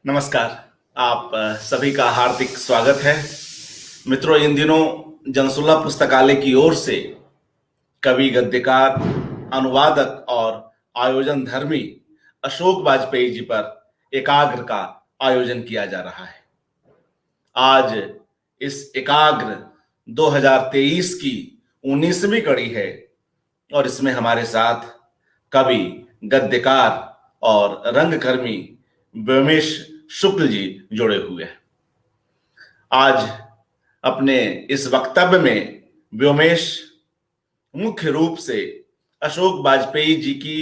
नमस्कार। आप सभी का हार्दिक स्वागत है। मित्रों, इन दिनों जनसुलभ पुस्तकालय की ओर से कवि, गद्यकार, अनुवादक और आयोजन धर्मी अशोक वाजपेयी जी पर एकाग्र का आयोजन किया जा रहा है। आज इस एकाग्र 2023 की 19वीं कड़ी है और इसमें हमारे साथ कवि, गद्यकार और रंगकर्मी व्योमेश शुक्ल जी जुड़े हुए हैं। आज अपने इस वक्तव्य में व्योमेश मुख्य रूप से अशोक वाजपेयी जी की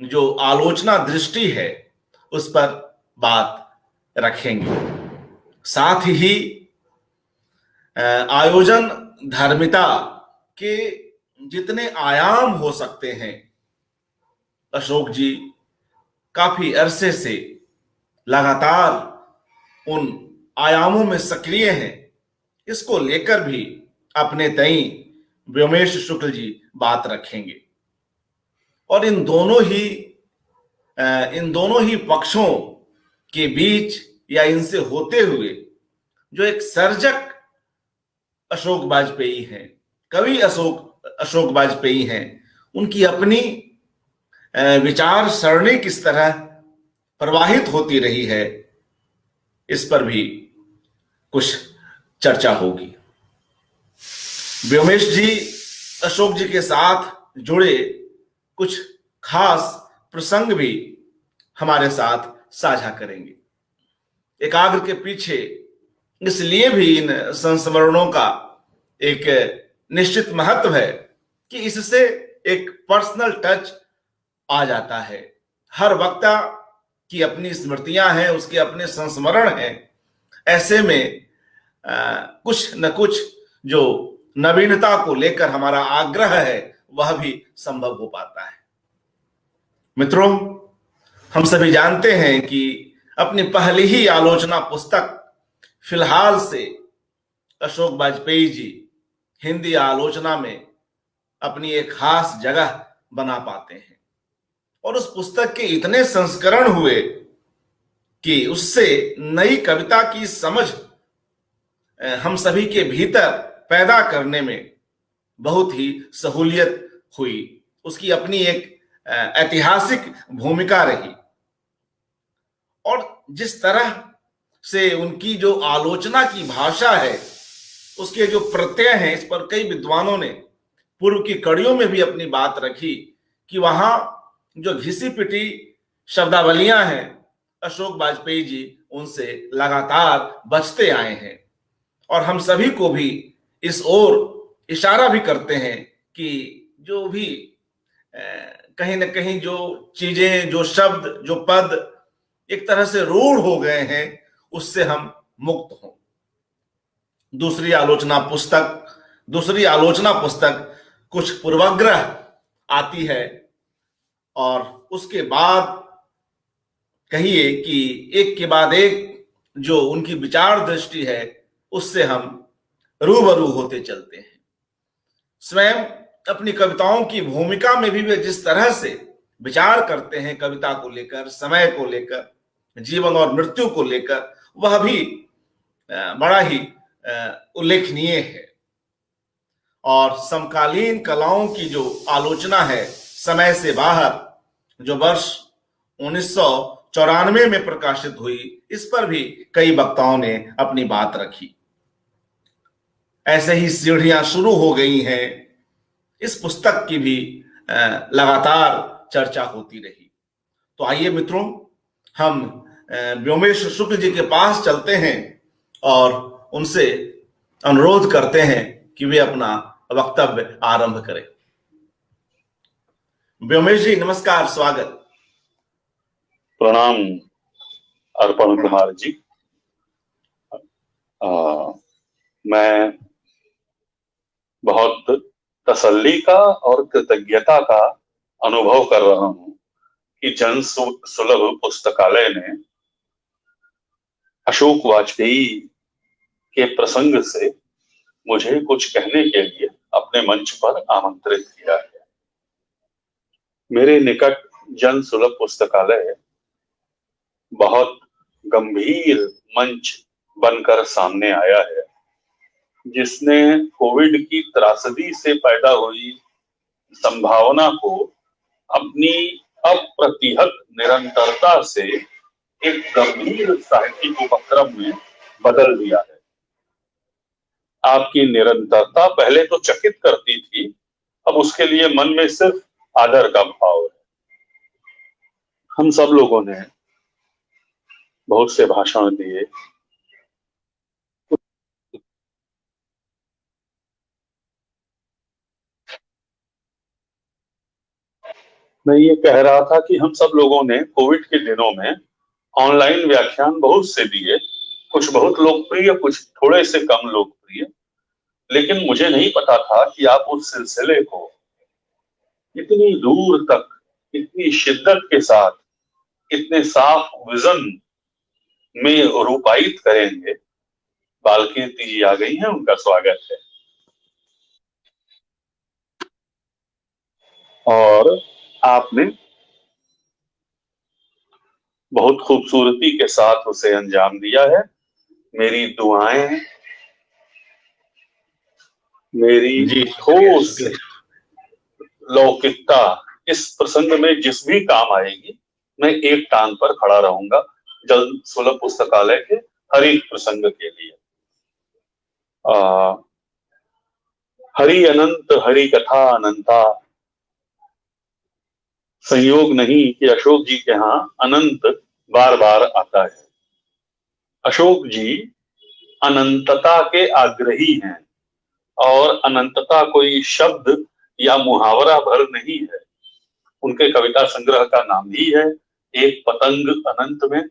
जो आलोचना दृष्टि है उस पर बात रखेंगे। साथ ही आयोजन धार्मिकता के जितने आयाम हो सकते हैं, अशोक जी काफी अरसे से लगातार उन आयामों में सक्रिय हैं, इसको लेकर भी अपने तई व्योमेश शुक्ल जी बात रखेंगे। और इन दोनों ही पक्षों के बीच या इनसे होते हुए जो एक सर्जक अशोक वाजपेयी हैं, कवि अशोक वाजपेयी हैं, उनकी अपनी विचार सरणी किस तरह प्रवाहित होती रही है, इस पर भी कुछ चर्चा होगी। व्योमेश जी अशोक जी के साथ जुड़े कुछ खास प्रसंग भी हमारे साथ साझा करेंगे। एकाग्र के पीछे इसलिए भी इन संस्मरणों का एक निश्चित महत्व है कि इससे एक पर्सनल टच आ जाता है। हर वक्ता की अपनी स्मृतियां हैं, उसके अपने संस्मरण हैं। ऐसे में कुछ न कुछ जो नवीनता को लेकर हमारा आग्रह है वह भी संभव हो पाता है। मित्रों, हम सभी जानते हैं कि अपनी पहली ही आलोचना पुस्तक फिलहाल से अशोक वाजपेयी जी हिंदी आलोचना में अपनी एक खास जगह बना पाते हैं और उस पुस्तक के इतने संस्करण हुए कि उससे नई कविता की समझ हम सभी के भीतर पैदा करने में बहुत ही सहूलियत हुई। उसकी अपनी एक ऐतिहासिक भूमिका रही और जिस तरह से उनकी जो आलोचना की भाषा है, उसके जो प्रत्यय हैं, इस पर कई विद्वानों ने पूर्व की कड़ियों में भी अपनी बात रखी कि वहां जो घिसी पिटी शब्दावलियां हैं, अशोक वाजपेयी जी उनसे लगातार बचते आए हैं और हम सभी को भी इस ओर इशारा भी करते हैं कि जो भी कहीं ना कहीं जो चीजें, जो शब्द, जो पद एक तरह से रूढ़ हो गए हैं, उससे हम मुक्त हों। दूसरी आलोचना पुस्तक कुछ पूर्वाग्रह आती है और उसके बाद कहिए कि एक के बाद एक जो उनकी विचार दृष्टि है उससे हम रूबरू होते चलते हैं। स्वयं अपनी कविताओं की भूमिका में भी वे जिस तरह से विचार करते हैं कविता को लेकर, समय को लेकर, जीवन और मृत्यु को लेकर, वह भी बड़ा ही उल्लेखनीय है। और समकालीन कलाओं की जो आलोचना है समय से बाहर, जो वर्ष 1994 में प्रकाशित हुई, इस पर भी कई वक्ताओं ने अपनी बात रखी। ऐसे ही सीढ़ियां शुरू हो गई हैं, इस पुस्तक की भी लगातार चर्चा होती रही। तो आइए मित्रों, हम व्योमेश शुक्ल जी के पास चलते हैं और उनसे अनुरोध करते हैं कि वे अपना वक्तव्य आरंभ करें। व्योमेश जी, नमस्कार, स्वागत। प्रणाम अर्पण कुमार जी। मैं बहुत तसल्ली का और कृतज्ञता का अनुभव कर रहा हूं कि जन सुलभ पुस्तकालय ने अशोक वाजपेयी के प्रसंग से मुझे कुछ कहने के लिए अपने मंच पर आमंत्रित किया है। मेरे निकट जन सुलभ पुस्तकालय बहुत गंभीर मंच बनकर सामने आया है, जिसने कोविड की त्रासदी से पैदा हुई संभावना को अपनी अप्रतिहत निरंतरता से एक गंभीर साहित्यिक उपक्रम में बदल दिया है। आपकी निरंतरता पहले तो चकित करती थी, अब उसके लिए मन में सिर्फ आदर का भाव है। हम सब लोगों ने बहुत से भाषण दिए, मैं ये कह रहा था कि हम सब लोगों ने कोविड के दिनों में ऑनलाइन व्याख्यान बहुत से दिए, कुछ बहुत लोकप्रिय, कुछ थोड़े से कम लोकप्रिय, लेकिन मुझे नहीं पता था कि आप उस सिलसिले को इतनी दूर तक, इतनी शिद्दत के साथ, इतने साफ विजन में रूपायित करेंगे। बालकीर्ति जी आ गई हैं, उनका स्वागत है। और आपने बहुत खूबसूरती के साथ उसे अंजाम दिया है। मेरी दुआएं, मेरी जी, ठोस लौकिकता इस प्रसंग में जिस भी काम आएगी, मैं एक टांग पर खड़ा रहूंगा जन सुलभ पुस्तकालय के हर एक प्रसंग के लिए। हरि अनंत, हरि कथा अनंता। संयोग नहीं कि अशोक जी के यहाँ अनंत बार बार आता है। अशोक जी अनंतता के आग्रही हैं, और अनंतता कोई शब्द या मुहावरा भर नहीं है। उनके कविता संग्रह का नाम ही है एक पतंग अनंत में।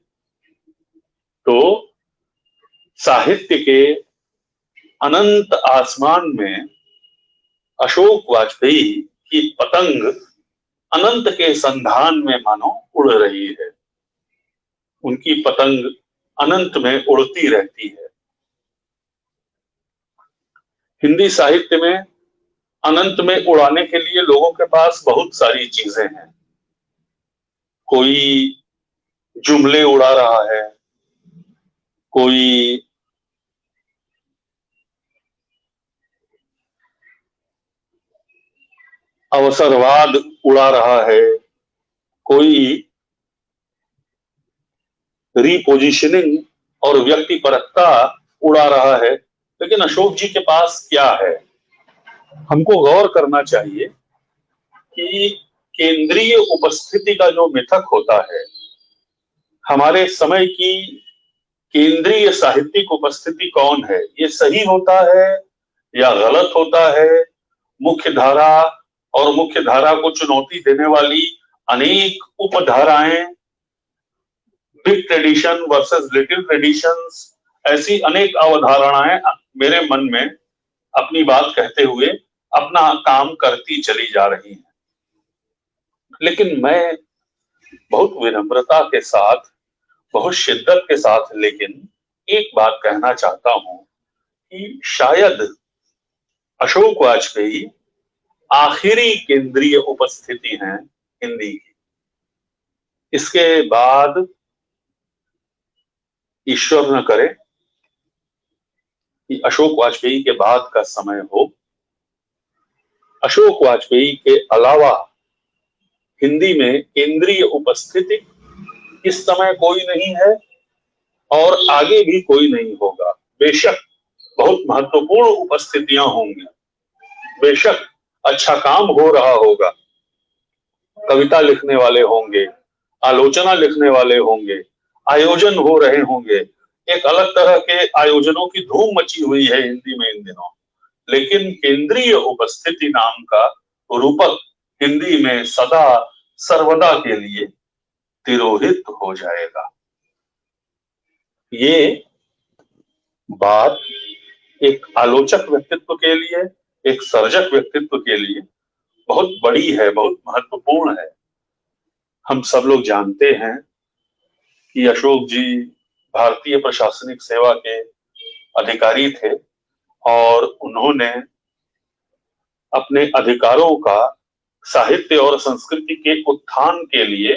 तो साहित्य के अनंत आसमान में अशोक वाजपेयी की पतंग अनंत के संधान में मानो उड़ रही है। उनकी पतंग अनंत में उड़ती रहती है। हिंदी साहित्य में अनंत में उड़ाने के लिए लोगों के पास बहुत सारी चीजें हैं। कोई जुमले उड़ा रहा है, कोई अवसरवाद उड़ा रहा है, कोई रीपोजिशनिंग और व्यक्तिपरकता उड़ा रहा है। लेकिन अशोक जी के पास क्या है? हमको गौर करना चाहिए कि केंद्रीय उपस्थिति का जो मिथक होता है, हमारे समय की केंद्रीय साहित्यिक उपस्थिति कौन है, ये सही होता है या गलत होता है? मुख्य धारा और मुख्य धारा को चुनौती देने वाली अनेक उपधाराएं, big tradition versus little traditions, ऐसी अनेक अवधारणाएं मेरे मन में अपनी बात कहते हुए अपना काम करती चली जा रही हैं। लेकिन मैं बहुत विनम्रता के साथ, बहुत शिद्दत के साथ, लेकिन एक बात कहना चाहता हूं कि शायद अशोक वाजपेयी आखिरी केंद्रीय उपस्थिति हैं हिंदी की। इसके बाद ईश्वर न करे कि अशोक वाजपेयी के बाद का समय हो। अशोक वाजपेयी के अलावा हिंदी में केंद्रीय उपस्थिति इस समय कोई नहीं है और आगे भी कोई नहीं होगा। बेशक बहुत महत्वपूर्ण उपस्थितियां होंगी, बेशक अच्छा काम हो रहा होगा, कविता लिखने वाले होंगे, आलोचना लिखने वाले होंगे, आयोजन हो रहे होंगे। एक अलग तरह के आयोजनों की धूम मची हुई है हिंदी में इन दिनों। लेकिन केंद्रीय उपस्थिति नाम का रूपक हिंदी में सदा सर्वदा के लिए तिरोहित हो जाएगा। ये बात एक आलोचक व्यक्तित्व के लिए, एक सर्जक व्यक्तित्व के लिए बहुत बड़ी है, बहुत महत्वपूर्ण है। हम सब लोग जानते हैं कि अशोक जी भारतीय प्रशासनिक सेवा के अधिकारी थे और उन्होंने अपने अधिकारों का साहित्य और संस्कृति के उत्थान के लिए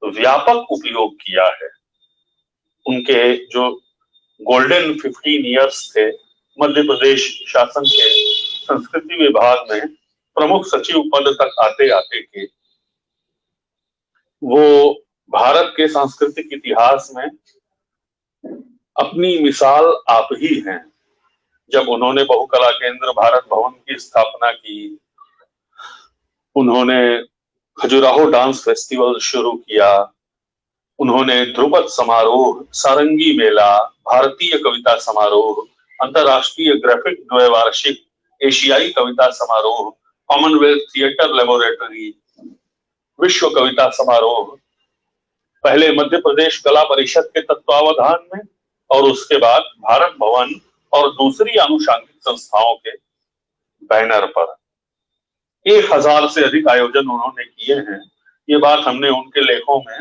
व्यापक उपयोग किया है। उनके जो गोल्डन 15 ईयर्स थे मध्य प्रदेश शासन के संस्कृति विभाग में प्रमुख सचिव पद तक आते आते के, वो भारत के सांस्कृतिक इतिहास में अपनी मिसाल आप ही हैं। जब उन्होंने बहुकला केंद्र भारत भवन की स्थापना की, उन्होंने खजुराहो डांस फेस्टिवल शुरू किया, उन्होंने ध्रुपद समारोह, सारंगी मेला, भारतीय कविता समारोह, अंतरराष्ट्रीय ग्राफिक द्वैवार्षिक, एशियाई कविता समारोह, कॉमनवेल्थ थिएटर लेबोरेटरी, विश्व कविता समारोह, पहले मध्य प्रदेश कला परिषद के तत्वावधान में और उसके बाद भारत भवन और दूसरी आनुषंगिक संस्थाओं के बैनर पर 1000 से अधिक आयोजन उन्होंने किए हैं। ये बात हमने उनके लेखों में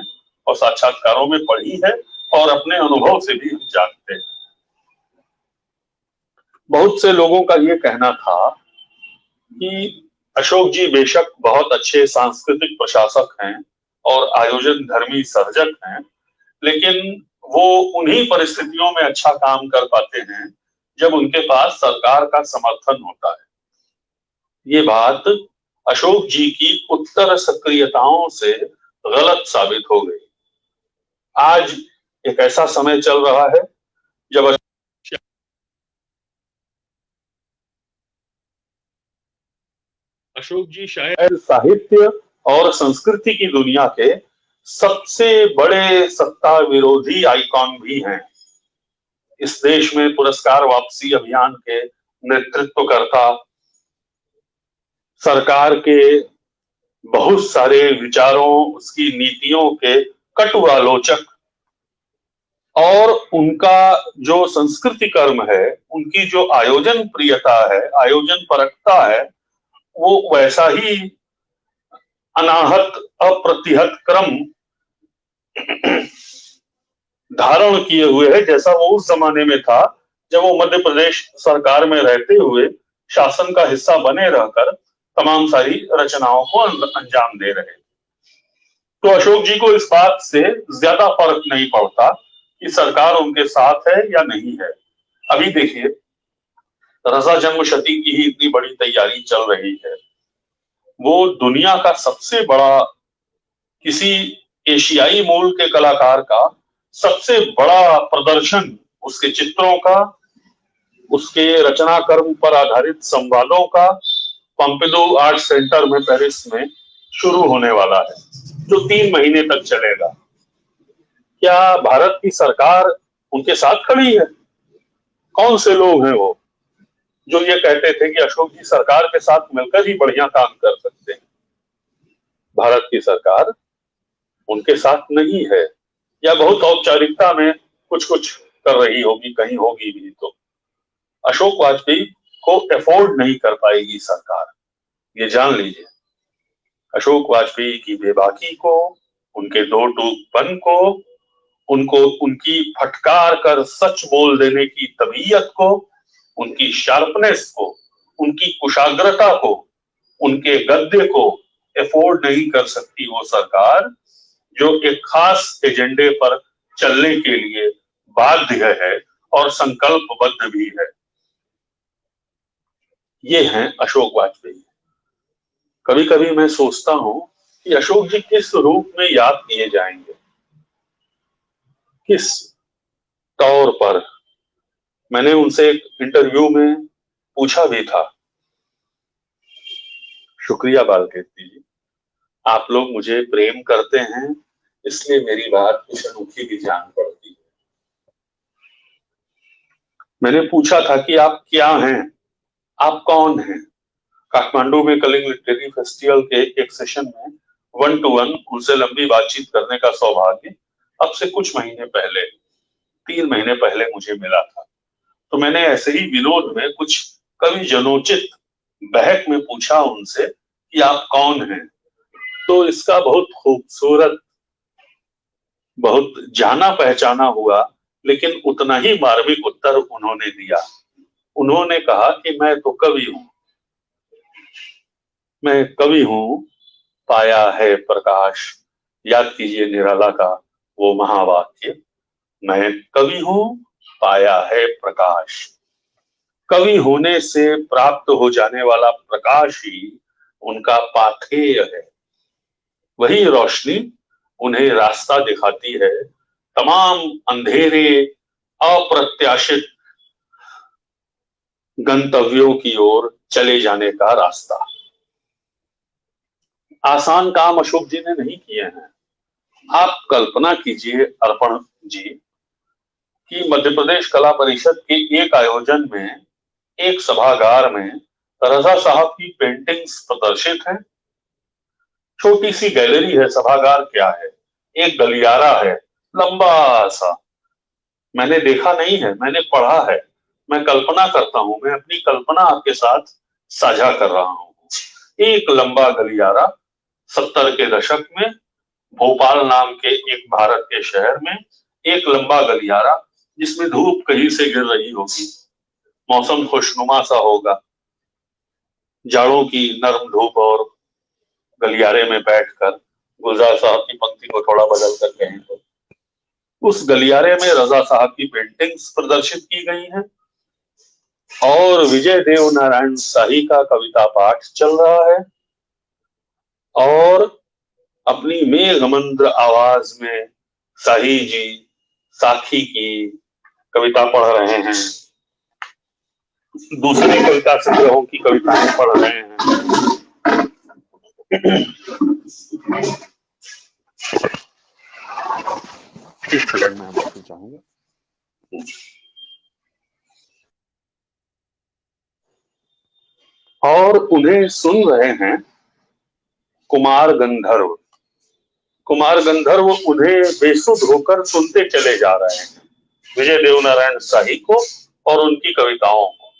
और साक्षात्कारों में पढ़ी है और अपने अनुभव से भी हम जानते हैं। बहुत से लोगों का ये कहना था कि अशोक जी बेशक बहुत अच्छे सांस्कृतिक प्रशासक हैं और आयोजन धर्मी सर्जक हैं, लेकिन वो उन्हीं परिस्थितियों में अच्छा काम कर पाते हैं जब उनके पास सरकार का समर्थन होता है। ये बात अशोक जी की उत्तर सक्रियताओं से गलत साबित हो गई। आज एक ऐसा समय चल रहा है जब अशोक जी शायद साहित्य और संस्कृति की दुनिया के सबसे बड़े सत्ता विरोधी आइकॉन भी हैं। इस देश में पुरस्कार वापसी अभियान के नेतृत्वकर्ता, सरकार के बहुत सारे विचारों, उसकी नीतियों के कटु आलोचक, और उनका जो संस्कृति कर्म है, उनकी जो आयोजन प्रियता है, आयोजन परकता है, वो वैसा ही अनाहत अप्रतिहत क्रम धारण किए हुए है जैसा वो उस जमाने में था जब वो मध्य प्रदेश सरकार में रहते हुए शासन का हिस्सा बने रहकर तमाम सारी रचनाओं को अंजाम दे रहे। तो अशोक जी को इस बात से ज्यादा फर्क नहीं पड़ता कि सरकार उनके साथ है या नहीं है। अभी देखिए, रजा जन्मशती की ही इतनी बड़ी तैयारी चल रही है। वो दुनिया का सबसे बड़ा, किसी एशियाई मूल के कलाकार का सबसे बड़ा प्रदर्शन, उसके चित्रों का, उसके रचना कर्म पर आधारित संवादों का पोम्पिडू आर्ट सेंटर में पेरिस में शुरू होने वाला है, जो 3 महीने तक चलेगा। क्या भारत की सरकार उनके साथ खड़ी है? कौन से लोग हैं वो जो ये कहते थे कि अशोक जी सरकार के साथ मिलकर ही बढ़िया काम कर सकते हैं? भारत की सरकार उनके साथ नहीं है, या बहुत औपचारिकता में कुछ कुछ कर रही होगी, कहीं होगी भी। तो अशोक वाजपेयी को अफोर्ड नहीं कर पाएगी सरकार, ये जान लीजिए। अशोक वाजपेयी की बेबाकी को, उनके दो टूकपन को, उनको उनकी फटकार कर सच बोल देने की तबीयत को, उनकी शार्पनेस को, उनकी कुशाग्रता को, उनके गद्य को अफोर्ड नहीं कर सकती वो सरकार जो एक खास एजेंडे पर चलने के लिए बाध्य है और संकल्पबद्ध भी है। ये हैं अशोक वाजपेयी। कभी कभी मैं सोचता हूं कि अशोक जी किस रूप में याद किए जाएंगे, किस तौर पर। मैंने उनसे एक इंटरव्यू में पूछा भी था, शुक्रिया बालकीर्ति जी, आप लोग मुझे प्रेम करते हैं इसलिए मेरी बात कुछ अनोखी भी जान पड़ती है। मैंने पूछा था कि आप क्या हैं, आप कौन हैं? काठमांडू में कलिंग लिटरेरी फेस्टिवल के एक सेशन में 1 to 1 उनसे लंबी बातचीत करने का सौभाग्य अब से कुछ महीने पहले, 3 महीने पहले मुझे मिला था। तो मैंने ऐसे ही विनोद में कुछ कवि जनोचित बहक में पूछा उनसे कि आप कौन हैं। तो इसका बहुत खूबसूरत, बहुत जाना पहचाना हुआ, लेकिन उतना ही मार्मिक उत्तर उन्होंने दिया। उन्होंने कहा कि मैं तो कवि हूं, मैं कवि हूं, पाया है प्रकाश। याद कीजिए निराला का वो महावाक्य, मैं कवि हूं, पाया है प्रकाश। कवि होने से प्राप्त हो जाने वाला प्रकाश ही उनका पाथेय है। वही रोशनी उन्हें रास्ता दिखाती है तमाम अंधेरे अप्रत्याशित गंतव्यों की ओर चले जाने का रास्ता। आसान काम अशोक जी ने नहीं किए हैं। आप कल्पना कीजिए अर्पण जी कि मध्य प्रदेश कला परिषद के एक आयोजन में, एक सभागार में रजा साहब की पेंटिंग्स प्रदर्शित हैं। छोटी सी गैलरी है, सभागार क्या है, एक गलियारा है लंबा सा। मैंने देखा नहीं है, मैंने पढ़ा है, मैं कल्पना करता हूं, मैं अपनी कल्पना आपके साथ साझा कर रहा हूं। एक लंबा गलियारा 70 के दशक में भोपाल नाम के एक भारत के शहर में, एक लंबा गलियारा जिसमें धूप कहीं से गिर रही होगी, मौसम खुशनुमा सा होगा, जाड़ों की नरम धूप, और गलियारे में बैठकर गुलजार साहब की पंक्ति को थोड़ा बदल कर कहें तो उस गलियारे में रजा साहब की पेंटिंग्स प्रदर्शित की गई हैं और विजय देव नारायण शाही का कविता पाठ चल रहा है और अपनी मेघमंद्र आवाज में शाही जी साखी की कविता पढ़ रहे हैं, दूसरी कविता संग्रहों की कविताएं पढ़ रहे हैं। इस फिल्म में हम देखना चाहूंगा। और उन्हें सुन रहे हैं कुमार गंधर्व। कुमार गंधर्व उन्हें बेसुध होकर सुनते चले जा रहे हैं, विजय देव नारायण शाही को और उनकी कविताओं को।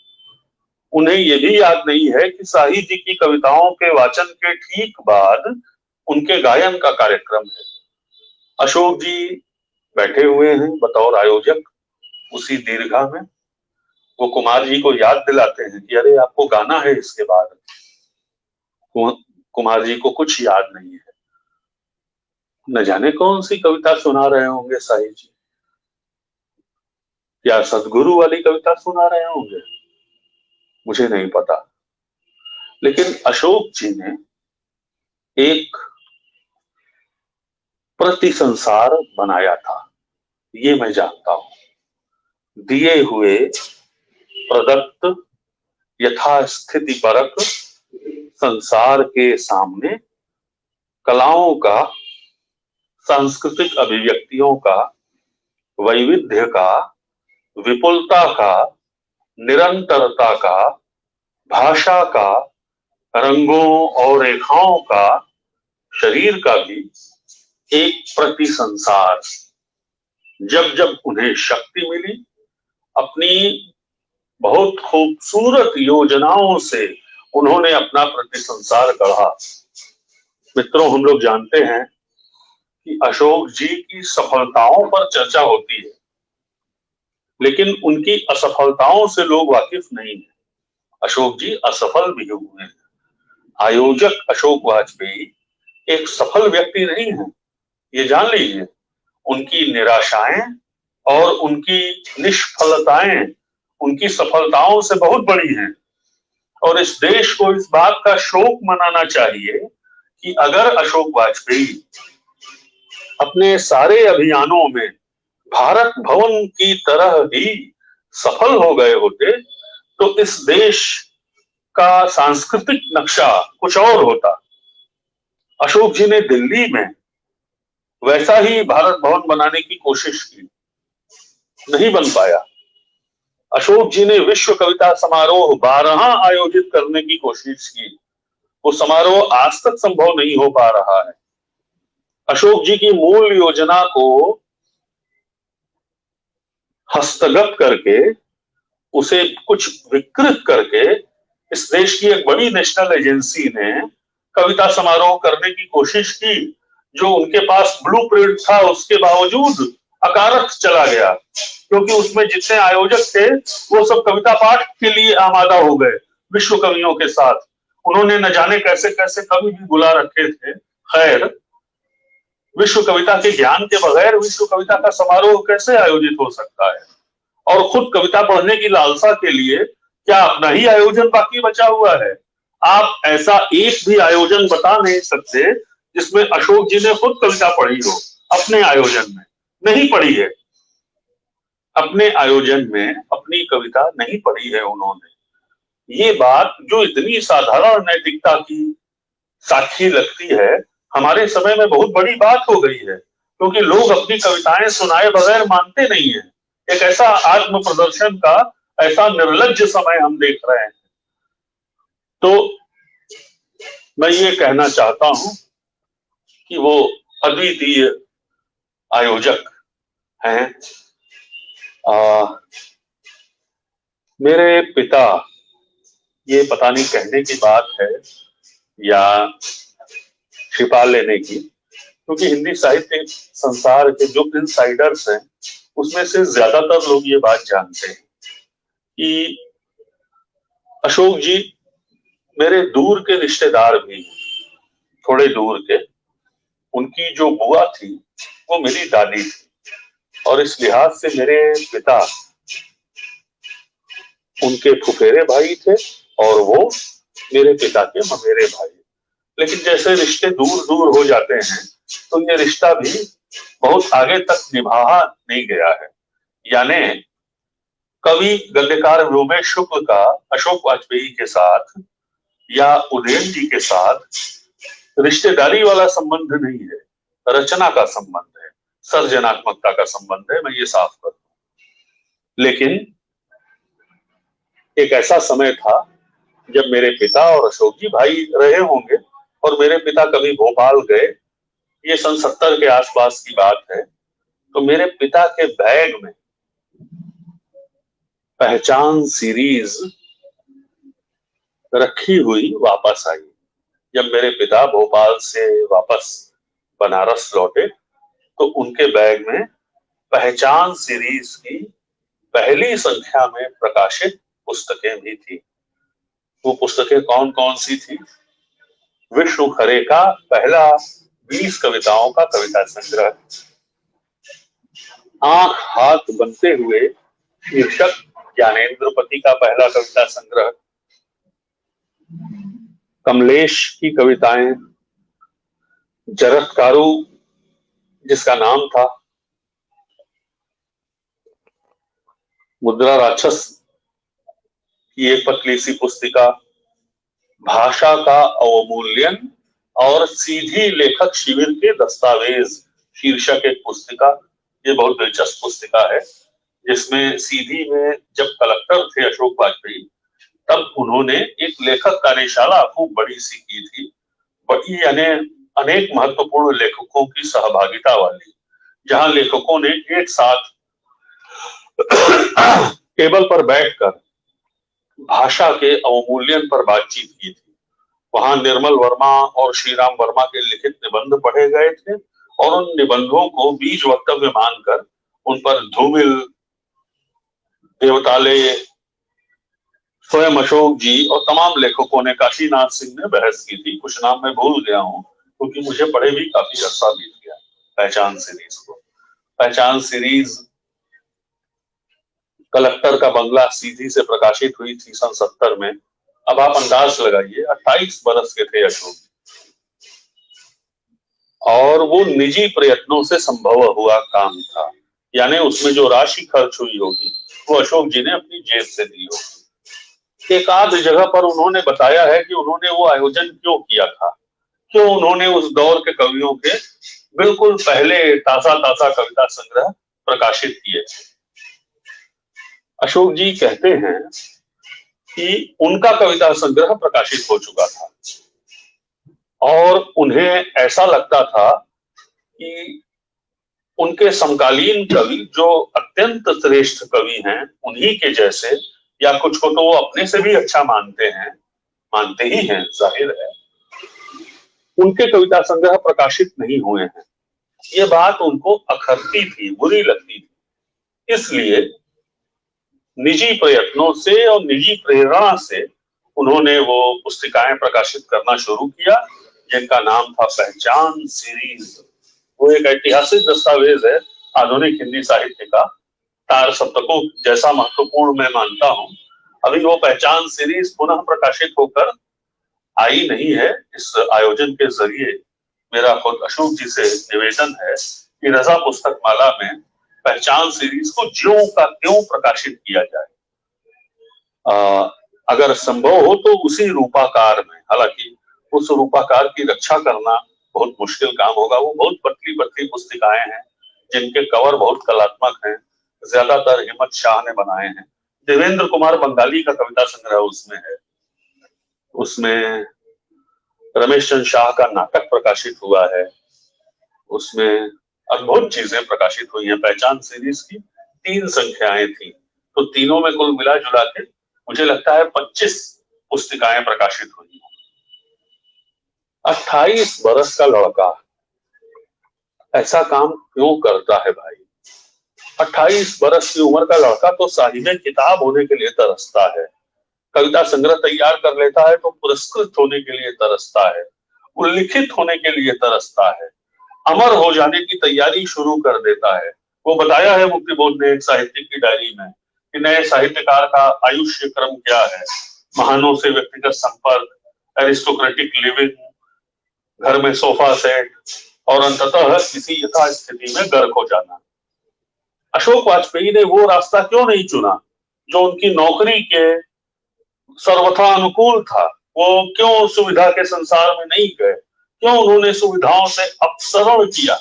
उन्हें यह भी याद नहीं है कि शाही जी की कविताओं के वाचन के ठीक बाद उनके गायन का कार्यक्रम है। अशोक जी बैठे हुए हैं बतौर आयोजक उसी दीर्घा में। वो कुमार जी को याद दिलाते हैं कि अरे आपको गाना है इसके बाद। कुमार जी को कुछ याद नहीं है, न जाने कौन सी कविता सुना रहे होंगे शाही जी, या सदगुरु वाली कविता सुना रहे होंगे, मुझे नहीं पता। लेकिन अशोक जी ने एक प्रति संसार बनाया था, ये मैं जानता हूं। दिए हुए प्रदत्त यथास्थिति परक संसार के सामने कलाओं का, सांस्कृतिक अभिव्यक्तियों का, वैविध्य का, विपुलता का, निरंतरता का, भाषा का, रंगों और रेखाओं का, शरीर का भी एक प्रति संसार। जब जब उन्हें शक्ति मिली, अपनी बहुत खूबसूरत योजनाओं से उन्होंने अपना प्रति संसार गढ़ा। मित्रों, हम लोग जानते हैं कि अशोक जी की सफलताओं पर चर्चा होती है, लेकिन उनकी असफलताओं से लोग वाकिफ नहीं है। अशोक जी असफल भी हुए हैं। आयोजक अशोक वाजपेयी एक सफल व्यक्ति नहीं है, ये जान लीजिए। उनकी निराशाएं और उनकी निष्फलताएं उनकी सफलताओं से बहुत बड़ी हैं और इस देश को इस बात का शोक मनाना चाहिए कि अगर अशोक वाजपेयी अपने सारे अभियानों में भारत भवन की तरह ही सफल हो गए होते तो इस देश का सांस्कृतिक नक्शा कुछ और होता। अशोक जी ने दिल्ली में वैसा ही भारत भवन बनाने की कोशिश की, नहीं बन पाया। अशोक जी ने विश्व कविता समारोह 12 आयोजित करने की कोशिश की, वो समारोह आज तक संभव नहीं हो पा रहा है। अशोक जी की मूल योजना को हस्तगत करके, उसे कुछ विकृत करके इस देश की एक बड़ी नेशनल एजेंसी ने कविता समारोह करने की कोशिश की, जो उनके पास ब्लूप्रिंट था उसके बावजूद अकारक चला गया, क्योंकि उसमें जितने आयोजक थे वो सब कविता पाठ के लिए आमादा हो गए विश्व कवियों के साथ। उन्होंने न जाने कैसे कैसे कवि भी बुला रखे थे। खैर, विश्व कविता के ज्ञान के बगैर विश्व कविता का समारोह कैसे आयोजित हो सकता है? और खुद कविता पढ़ने की लालसा के लिए क्या अपना ही आयोजन बाकी बचा हुआ है? आप ऐसा एक भी आयोजन बता नहीं सकते जिसमें अशोक जी ने खुद कविता पढ़ी हो। अपने आयोजन में नहीं पढ़ी है, अपने आयोजन में अपनी कविता नहीं पढ़ी है उन्होंने। ये बात जो इतनी साधारण नैतिकता की साक्षी लगती है, हमारे समय में बहुत बड़ी बात हो गई है, क्योंकि लोग अपनी कविताएं सुनाए बगैर मानते नहीं है। एक ऐसा आत्म प्रदर्शन का ऐसा निर्लज्ज समय हम देख रहे हैं। तो मैं ये कहना चाहता हूं कि वो अद्वितीय आयोजक हैं। मेरे पिता, ये पता नहीं कहने की बात है या छिपा लेने की, क्योंकि हिंदी साहित्य संसार के जो इनसाइडर्स हैं उसमें से ज्यादातर लोग ये बात जानते हैं कि अशोक जी मेरे दूर के रिश्तेदार भी, थोड़े दूर के। उनकी जो बुआ थी वो मेरी दादी थी, और इस लिहाज से मेरे पिता उनके फुफेरे भाई थे और वो मेरे पिता के ममेरे भाई। लेकिन जैसे रिश्ते दूर दूर हो जाते हैं तो ये रिश्ता भी बहुत आगे तक निभाया नहीं गया है। यानी कवि गद्यकार व्योमेश शुक्ल का अशोक वाजपेयी के साथ या उदयन जी के साथ रिश्तेदारी वाला संबंध नहीं है, रचना का संबंध है, सर्जनात्मकता का संबंध है। मैं ये साफ कर दूं। लेकिन एक ऐसा समय था जब मेरे पिता और अशोक जी भाई रहे होंगे, और मेरे पिता कभी भोपाल गए, ये सन 70 के आसपास की बात है, तो मेरे पिता के बैग में पहचान सीरीज रखी हुई वापस आई। जब मेरे पिता भोपाल से वापस बनारस लौटे तो उनके बैग में पहचान सीरीज की पहली संख्या में प्रकाशित पुस्तकें भी थी। वो पुस्तकें कौन कौन सी थी? विष्णु खरे का पहला 20 कविताओं का कविता संग्रह, आंख हाथ बनते हुए शीर्षक ज्ञानेन्द्रपति का पहला कविता संग्रह, कमलेश की कविताएं, जरत्कारु जिसका नाम था, मुद्रा राक्षस की एक पतली सी पुस्तिका, भाषा का अवमूल्यन और सीधी लेखक शिविर के दस्तावेज शीर्षक एक पुस्तिका। ये बहुत दिलचस्प पुस्तिका है, जिसमें सीधी में जब कलेक्टर थे अशोक वाजपेयी, तब उन्होंने एक लेखक कार्यशाला खूब बड़ी सी की थी, बड़ी यानी अनेक महत्वपूर्ण लेखकों की सहभागिता वाली, जहां लेखकों ने एक साथ टेबल पर बैठकर भाषा के अवमूल्यन पर बातचीत की थी। वहां निर्मल वर्मा और श्रीराम वर्मा के लिखित निबंध पढ़े गए थे, और उन निबंधों को बीज वक्तव्य मानकर उन पर धूमिल, देवताले, स्वयं अशोक जी और तमाम लेखकों ने, काशीनाथ सिंह ने बहस की थी। कुछ नाम मैं भूल गया हूं क्योंकि मुझे पढ़े भी काफी अरसा बीत गया पहचान सीरीज को। पहचान सीरीज कलेक्टर का बंगला सीधी से प्रकाशित हुई थी सन 70 में। अब आप अंदाज लगाइए, 28 बरस के थे अशोक, और वो निजी प्रयत्नों से संभव हुआ काम था। यानी उसमें जो राशि खर्च हुई होगी वो अशोक जी ने अपनी जेब से दी होगी। एक आध जगह पर उन्होंने बताया है कि उन्होंने वो आयोजन क्यों किया था, क्यों उन्होंने उस दौर के कवियों के बिल्कुल पहले ताजा ताजा कविता संग्रह प्रकाशित किए थे। अशोक जी कहते हैं कि उनका कविता संग्रह प्रकाशित हो चुका था और उन्हें ऐसा लगता था कि उनके समकालीन कवि जो अत्यंत श्रेष्ठ कवि हैं, उन्हीं के जैसे, या कुछ को तो वो अपने से भी अच्छा मानते हैं, मानते ही हैं, जाहिर है, उनके कविता संग्रह प्रकाशित नहीं हुए हैं। ये बात उनको अखरती थी, बुरी लगती थी। इसलिए निजी प्रयत्नों से और निजी प्रेरणा से उन्होंने वो पुस्तिकाएं प्रकाशित करना शुरू किया, जिनका नाम था पहचान सीरीज। वो एक ऐतिहासिक दस्तावेज है आधुनिक हिंदी साहित्य का। तार सप्तकों जैसा महत्वपूर्ण मैं मानता हूं। अभी वो पहचान सीरीज पुनः प्रकाशित होकर आई नहीं है। इस आयोजन के जरिए मेरा खुद अशोक जी से निवेदन है कि रजा पुस्तक माला में पहचान सीरीज को ज्यों का त्यों प्रकाशित किया जाए। अगर संभव हो तो उसी रूपाकार में, हालांकि उस रूपाकार की रक्षा करना बहुत मुश्किल काम होगा। वो बहुत पतली पतली पुस्तिकाएं हैं जिनके कवर बहुत कलात्मक हैं, ज्यादातर हिम्मत शाह ने बनाए हैं। देवेंद्र कुमार बंगाली का कविता संग्रह उसमें है। उसमें रमेश चंद्र शाह का नाटक प्रकाशित हुआ है। उसमें अद्भुत चीजें प्रकाशित हुई हैं। पहचान सीरीज की 3 संख्याएं थी, तो तीनों में कुल मिला जुला के मुझे लगता है 25 पुस्तिकाएं प्रकाशित हुई। 28 बरस का लड़का ऐसा काम क्यों करता है भाई? 28 बरस की उम्र का लड़का तो साहिब किताब होने के लिए तरसता है। कविता संग्रह तैयार कर लेता है तो पुरस्कृत होने के लिए तरसता है, उल्लिखित होने के लिए तरसता है, अमर हो जाने की तैयारी शुरू कर देता है। वो बताया है मुक्तिबोध ने एक साहित्यिक की डायरी में कि नए साहित्यकार का आयुष्य क्रम क्या है। महानों से व्यक्तिगत संपर्क, एरिस्टोक्रेटिक लिविंग, घर में सोफा सेट और अंततः किसी यथास्थिति में गर्क हो जाना। अशोक वाजपेयी ने वो रास्ता क्यों नहीं चुना जो उनकी नौकरी के सर्वथा अनुकूल था? वो क्यों सुविधा के संसार में नहीं गए? क्यों उन्होंने सुविधाओं से अपसरण किया?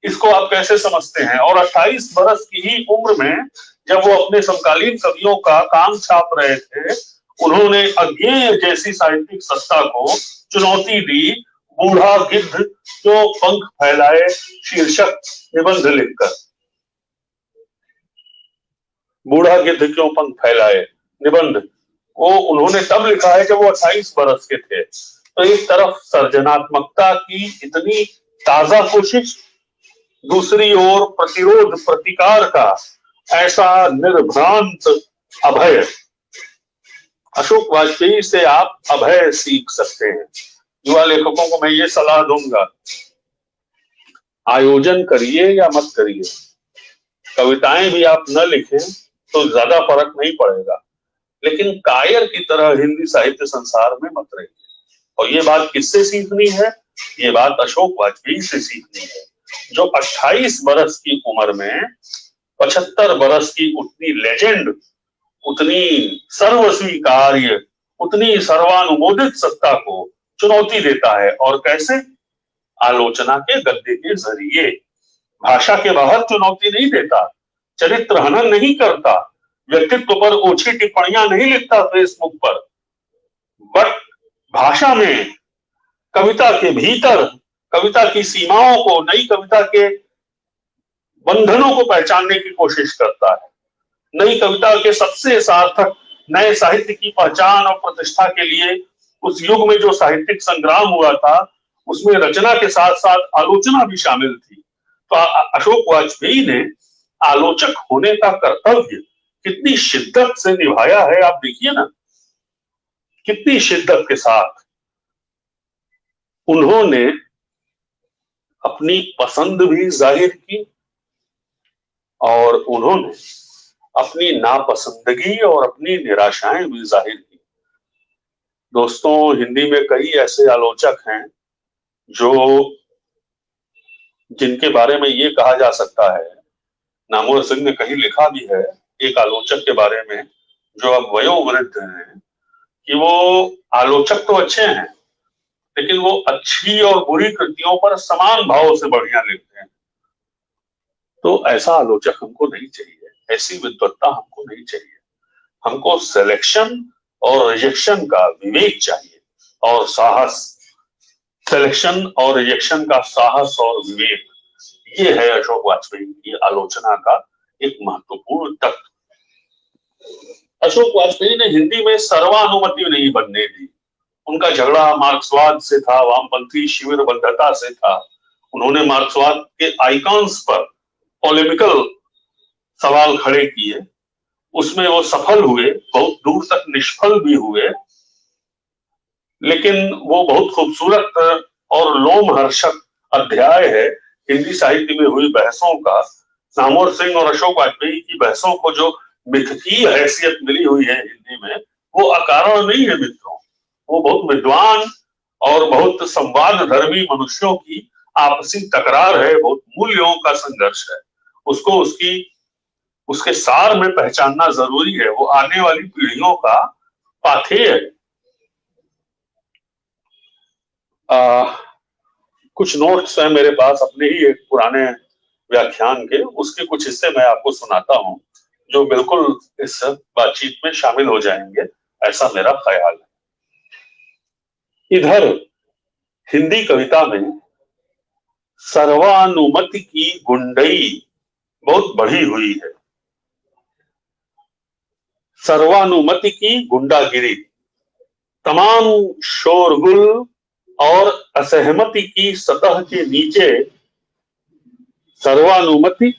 इसको आप कैसे समझते हैं? और 28 बरस की ही उम्र में जब वो अपने समकालीन कवियों का काम छाप रहे थे, उन्होंने अज्ञेय जैसी साहित्यिक सत्ता को चुनौती दी। बूढ़ा गिद्ध जो पंख फैलाए शीर्षक निबंध लिखकर। बूढ़ा गिद्ध क्यों पंख फैलाए निबंध वो उन्होंने तब लिखा है जब वो 28 बरस के थे। तो एक तरफ सर्जनात्मकता की इतनी ताजा कोशिश, दूसरी ओर प्रतिरोध प्रतिकार का ऐसा निर्भ्रांत अभय। अशोक वाजपेयी से आप अभय सीख सकते हैं। युवा लेखकों को मैं ये सलाह दूंगा, आयोजन करिए या मत करिए, कविताएं भी आप न लिखें तो ज्यादा फर्क नहीं पड़ेगा, लेकिन कायर की तरह हिंदी साहित्य संसार में मत रहिए। और ये बात किससे सीखनी है? ये बात अशोक वाजपेयी से सीखनी है, जो 28 बरस की उम्र में 75 बरस की उतनी लेजेंड, उतनी सर्वस्वीकार्य, उतनी सर्वानुमोदित सत्ता को चुनौती देता है। और कैसे? आलोचना के गद्दे के जरिए। भाषा के बाहर चुनौती नहीं देता, चरित्र हनन नहीं करता, व्यक्तित्व पर ओछी टिप्पणियां नहीं लिखता फेसबुक पर, बट भाषा में, कविता के भीतर, कविता की सीमाओं को, नई कविता के बंधनों को पहचानने की कोशिश करता है। नई कविता के सबसे सार्थक नए साहित्य की पहचान और प्रतिष्ठा के लिए उस युग में जो साहित्यिक संग्राम हुआ था, उसमें रचना के साथ साथ आलोचना भी शामिल थी। तो अशोक वाजपेयी ने आलोचक होने का कर्तव्य कितनी शिद्दत से निभाया है, आप देखिए ना, कितनी शिद्दत के साथ उन्होंने अपनी पसंद भी जाहिर की और उन्होंने अपनी नापसंदगी और अपनी निराशाएं भी जाहिर की। दोस्तों, हिंदी में कई ऐसे आलोचक हैं जो, जिनके बारे में ये कहा जा सकता है, नामवर सिंह ने कहीं लिखा भी है एक आलोचक के बारे में जो अब वयोवृद्ध हैं, कि वो आलोचक तो अच्छे हैं लेकिन वो अच्छी और बुरी कृतियों पर समान भाव से बढ़िया लिखते हैं। तो ऐसा आलोचक हमको नहीं चाहिए, ऐसी विद्वत्ता हमको नहीं चाहिए। हमको सिलेक्शन और रिजेक्शन का विवेक चाहिए और साहस। सिलेक्शन और रिजेक्शन का साहस और विवेक, ये है अशोक वाजपेयी की आलोचना का एक महत्वपूर्ण तत्व। अशोक वाजपेयी ने हिंदी में सर्वानुमति नहीं बनने दी। उनका झगड़ा मार्क्सवाद से था, वामपंथी शिविरबद्धता से था। उन्होंने मार्क्सवाद के आइकॉन्स पर पॉलेमिकल सवाल खड़े किए, उसमें वो सफल हुए, बहुत दूर तक निष्फल भी हुए, लेकिन वो बहुत खूबसूरत और लोमहर्षक अध्याय है हिंदी साहित्य में हुई बहसों का, नामवर सिंह और अशोक वाजपेयी की बहसों को जो मिथकीय हैसियत मिली हुई है हिंदी में, वो अकारण नहीं है मित्रों। वो बहुत विद्वान और बहुत संवाद धर्मी मनुष्यों की आपसी तकरार है, बहुत मूल्यों का संघर्ष है। उसको उसके सार में पहचानना जरूरी है। वो आने वाली पीढ़ियों का पाथेय है। कुछ नोट्स हैं मेरे पास अपने ही एक पुराने व्याख्यान के, उसके कुछ हिस्से मैं आपको सुनाता हूं जो बिल्कुल इस बातचीत में शामिल हो जाएंगे, ऐसा मेरा ख्याल है। इधर हिंदी कविता में सर्वानुमति की गुंडई बहुत बढ़ी हुई है। सर्वानुमति की गुंडागिरी, तमाम शोरगुल और असहमति की सतह के नीचे सर्वानुमति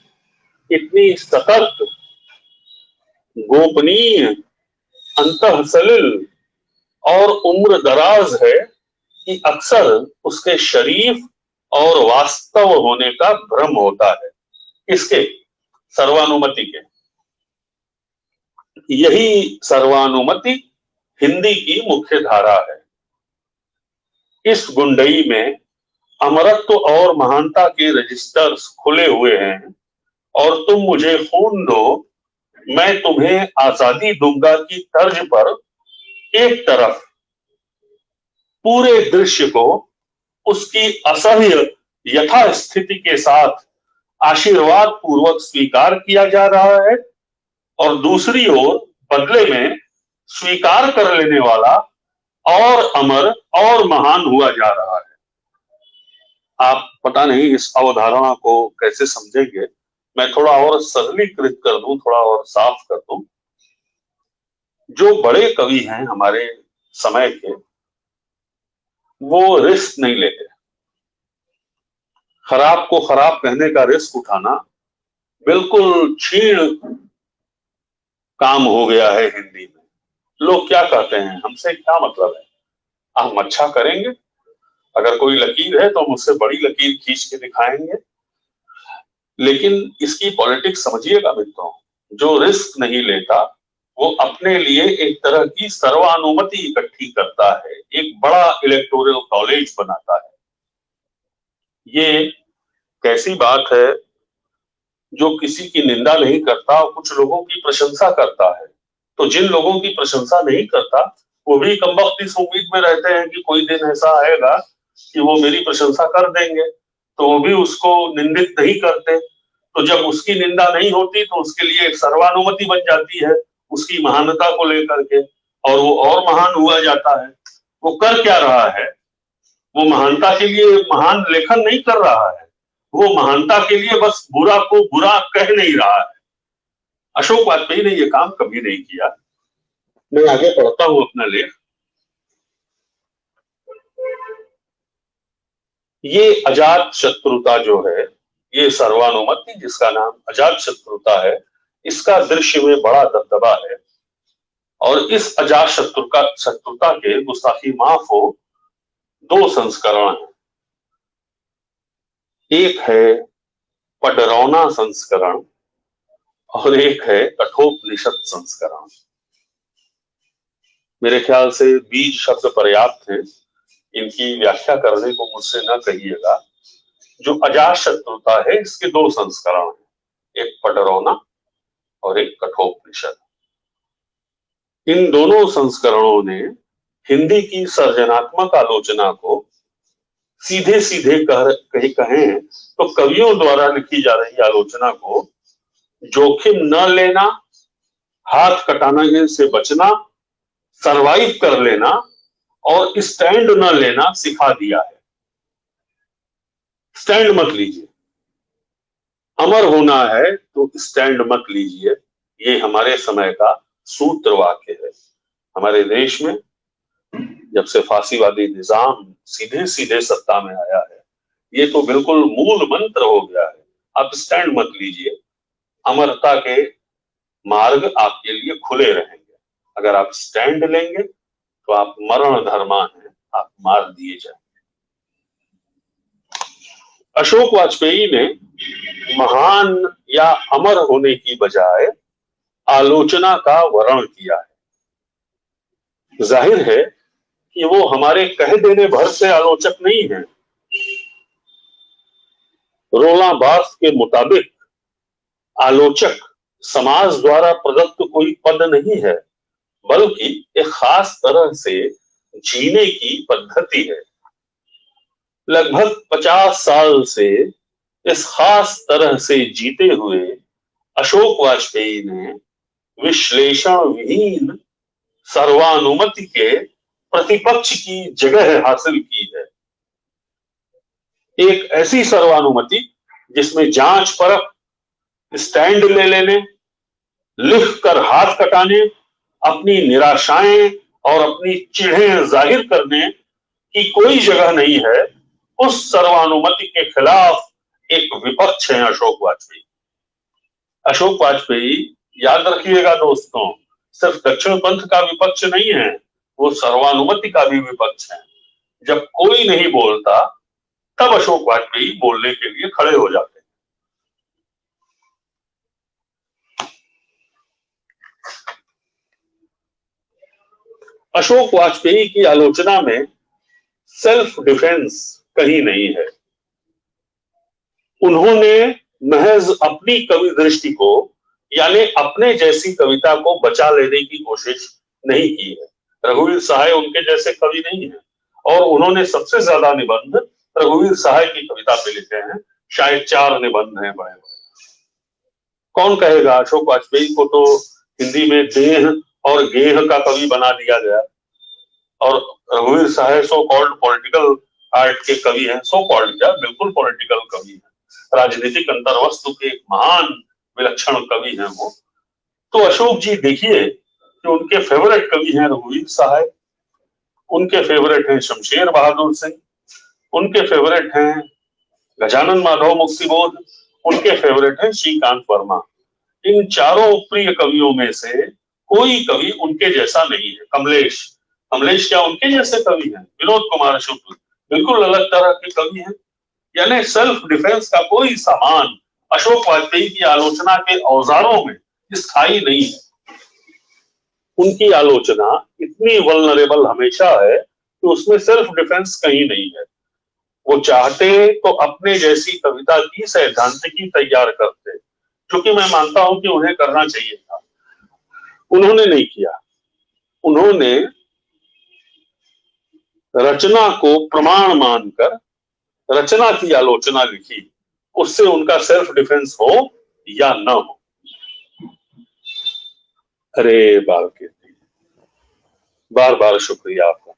इतनी सतर्क, गोपनीय, अंतःसलिल और उम्र दराज है कि अक्सर उसके शरीफ और वास्तव होने का भ्रम होता है। इसके सर्वानुमति के, यही सर्वानुमति हिंदी की मुख्य धारा है। इस गुंडई में अमरत्व और महानता के रजिस्टर्स खुले हुए हैं और तुम मुझे खून दो, मैं तुम्हें आजादी दूंगा की तर्ज पर एक तरफ पूरे दृश्य को उसकी असह्य यथास्थिति के साथ आशीर्वाद पूर्वक स्वीकार किया जा रहा है और दूसरी ओर बदले में स्वीकार कर लेने वाला और अमर और महान हुआ जा रहा है। आप पता नहीं इस अवधारणा को कैसे समझेंगे, मैं थोड़ा और सरलीकृत कर दूं, थोड़ा और साफ कर दूं। जो बड़े कवि हैं हमारे समय के, वो रिस्क नहीं लेते। खराब को खराब कहने का रिस्क उठाना बिल्कुल क्षीण काम हो गया है हिंदी में। लोग क्या कहते हैं, हमसे क्या मतलब है, हम अच्छा करेंगे, अगर कोई लकीर है तो हम उससे बड़ी लकीर खींच के दिखाएंगे। लेकिन इसकी पॉलिटिक्स समझिएगा मित्रों, जो रिस्क नहीं लेता वो अपने लिए एक तरह की सर्वानुमति इकट्ठी करता है, एक बड़ा इलेक्टोरल कॉलेज बनाता है। ये कैसी बात है जो किसी की निंदा नहीं करता और कुछ लोगों की प्रशंसा करता है। तो जिन लोगों की प्रशंसा नहीं करता वो भी कमबख्त इस उम्मीद में रहते हैं कि कोई दिन ऐसा आएगा कि वो मेरी प्रशंसा कर देंगे, तो वो भी उसको निंदित नहीं करते। तो जब उसकी निंदा नहीं होती तो उसके लिए एक सर्वानुमति बन जाती है उसकी महानता को लेकर के, और वो और महान हुआ जाता है। वो कर क्या रहा है, वो महानता के लिए महान लेखन नहीं कर रहा है, वो महानता के लिए बस बुरा को बुरा कह नहीं रहा है। अशोक वाजपेयी ने यह काम कभी नहीं किया। मैं आगे पढ़ता हूं अपना लेख। ये अजात शत्रुता जो है, ये सर्वानुमति जिसका नाम अजात शत्रुता है, इसका दृश्य में बड़ा दबदबा है। और इस अजात शत्रुता के गुस्ताखी माफ हो दो संस्करण हैं। एक है पडरौना संस्करण और एक है कठोपनिषद संस्करण। मेरे ख्याल से बीज शब्द पर्याप्त है, इनकी व्याख्या करने को मुझसे न कहिएगा। जो अजात शत्रुता है इसके दो संस्करण हैं, एक पडरौना और एक कठोपनिषद। इन दोनों संस्करणों ने हिंदी की सर्जनात्मक आलोचना को सीधे सीधे कहें तो कवियों द्वारा लिखी जा रही आलोचना को जोखिम न लेना, हाथ कटाने से बचना, सरवाइव कर लेना और स्टैंड न लेना सिखा दिया है। स्टैंड मत लीजिए, अमर होना है तो स्टैंड मत लीजिए, ये हमारे समय का सूत्र वाक्य है। हमारे देश में जब से फांसीवादी निजाम सीधे सीधे सत्ता में आया है, ये तो बिल्कुल मूल मंत्र हो गया है। आप स्टैंड मत लीजिए, अमरता के मार्ग आपके लिए खुले रहेंगे। अगर आप स्टैंड लेंगे तो आप मरण धर्मा हैं, आप मार दिए जाएंगे। अशोक वाजपेयी ने महान या अमर होने की बजाय आलोचना का वर्ण किया है। जाहिर है कि वो हमारे कह देने भर से आलोचक नहीं है। रोलां बार्थ के मुताबिक आलोचक समाज द्वारा प्रदत्त कोई पद नहीं है, बल्कि एक खास तरह से जीने की पद्धति है। लगभग 50 साल से इस खास तरह से जीते हुए अशोक वाजपेयी ने विश्लेषण विहीन सर्वानुमति के प्रतिपक्ष की जगह हासिल की है। एक ऐसी सर्वानुमति जिसमें जांच परख, स्टैंड ले लेने, लिख कर हाथ कटाने, अपनी निराशाएं और अपनी चिढ़ें जाहिर करने की कोई जगह नहीं है, उस सर्वानुमति के खिलाफ एक विपक्ष है अशोक वाजपेयी। अशोक वाजपेयी, याद रखिएगा दोस्तों, सिर्फ दक्षिण पंथ का विपक्ष नहीं है, वो सर्वानुमति का भी विपक्ष है। जब कोई नहीं बोलता तब अशोक वाजपेयी बोलने के लिए खड़े हो जाते हैं। अशोक वाजपेयी की आलोचना में सेल्फ डिफेंस कहीं नहीं है। उन्होंने महज अपनी कवि दृष्टि को, यानी अपने जैसी कविता को बचा लेने की कोशिश नहीं की है। रघुवीर सहाय उनके जैसे कवि नहीं है, और उन्होंने सबसे ज्यादा निबंध रघुवीर सहाय की कविता पे लिखे हैं। शायद 4 निबंध हैं बड़े बड़े। कौन कहेगा अशोक वाजपेयी को तो हिंदी में देह और गेह का कवि बना दिया गया, और रघुवीर सहाय सो कॉल्ड पॉलिटिकल आर्ट के कवि हैं। सो कॉल्ड क्या, बिल्कुल पॉलिटिकल कवि हैं, राजनीतिक अंतर्वस्तु के एक महान विलक्षण कवि हैं वो। तो अशोक जी देखिए कि उनके फेवरेट कवि हैं रघुवीर सहाय, उनके फेवरेट हैं शमशेर बहादुर सिंह, उनके फेवरेट हैं गजानन माधव मुक्तिबोध, उनके फेवरेट हैं श्रीकांत वर्मा। इन चारों प्रिय कवियों में से कोई कवि उनके जैसा नहीं है। कमलेश क्या उनके जैसे कवि हैं? विनोद कुमार शुक्ल बिल्कुल अलग तरह के कवि हैं। यानी सेल्फ डिफेंस का कोई सामान अशोक वाजपेयी की आलोचना के औजारों में स्थायी नहीं है। उनकी आलोचना इतनी वल्नरेबल हमेशा है कि उसमें सेल्फ डिफेंस कहीं नहीं है। वो चाहते तो अपने जैसी कविता की सैद्धांतिकी तैयार करते, जो कि मैं मानता हूं कि उन्हें करना चाहिए था। उन्होंने नहीं किया। उन्होंने रचना को प्रमाण मानकर रचना की आलोचना लिखी, उससे उनका सेल्फ डिफेंस हो या न हो। अरे बार बार शुक्रिया आपका।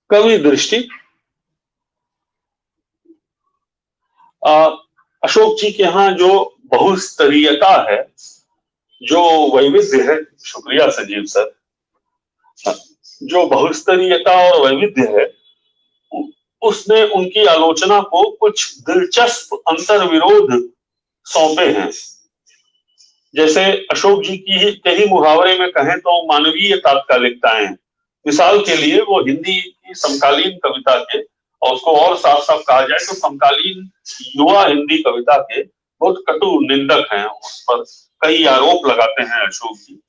कवि दृष्टि, अशोक जी के यहाँ जो बहुस्तरीयता है, जो वैविध्य है, शुक्रिया संजीव सर, जो बहुस्तरीयता और वैविध्य है, उसने उनकी आलोचना को कुछ दिलचस्प अंतर्विरोध सौंपे हैं। जैसे अशोक जी के ही मुहावरे में कहें तो मानवीय तात्कालिकताएं। मिसाल के लिए वो हिंदी की समकालीन कविता के, और उसको और साफ साफ कहा जाए तो समकालीन युवा हिंदी कविता के बहुत कटु निंदक हैं। उस पर कई आरोप लगाते हैं अशोक जी,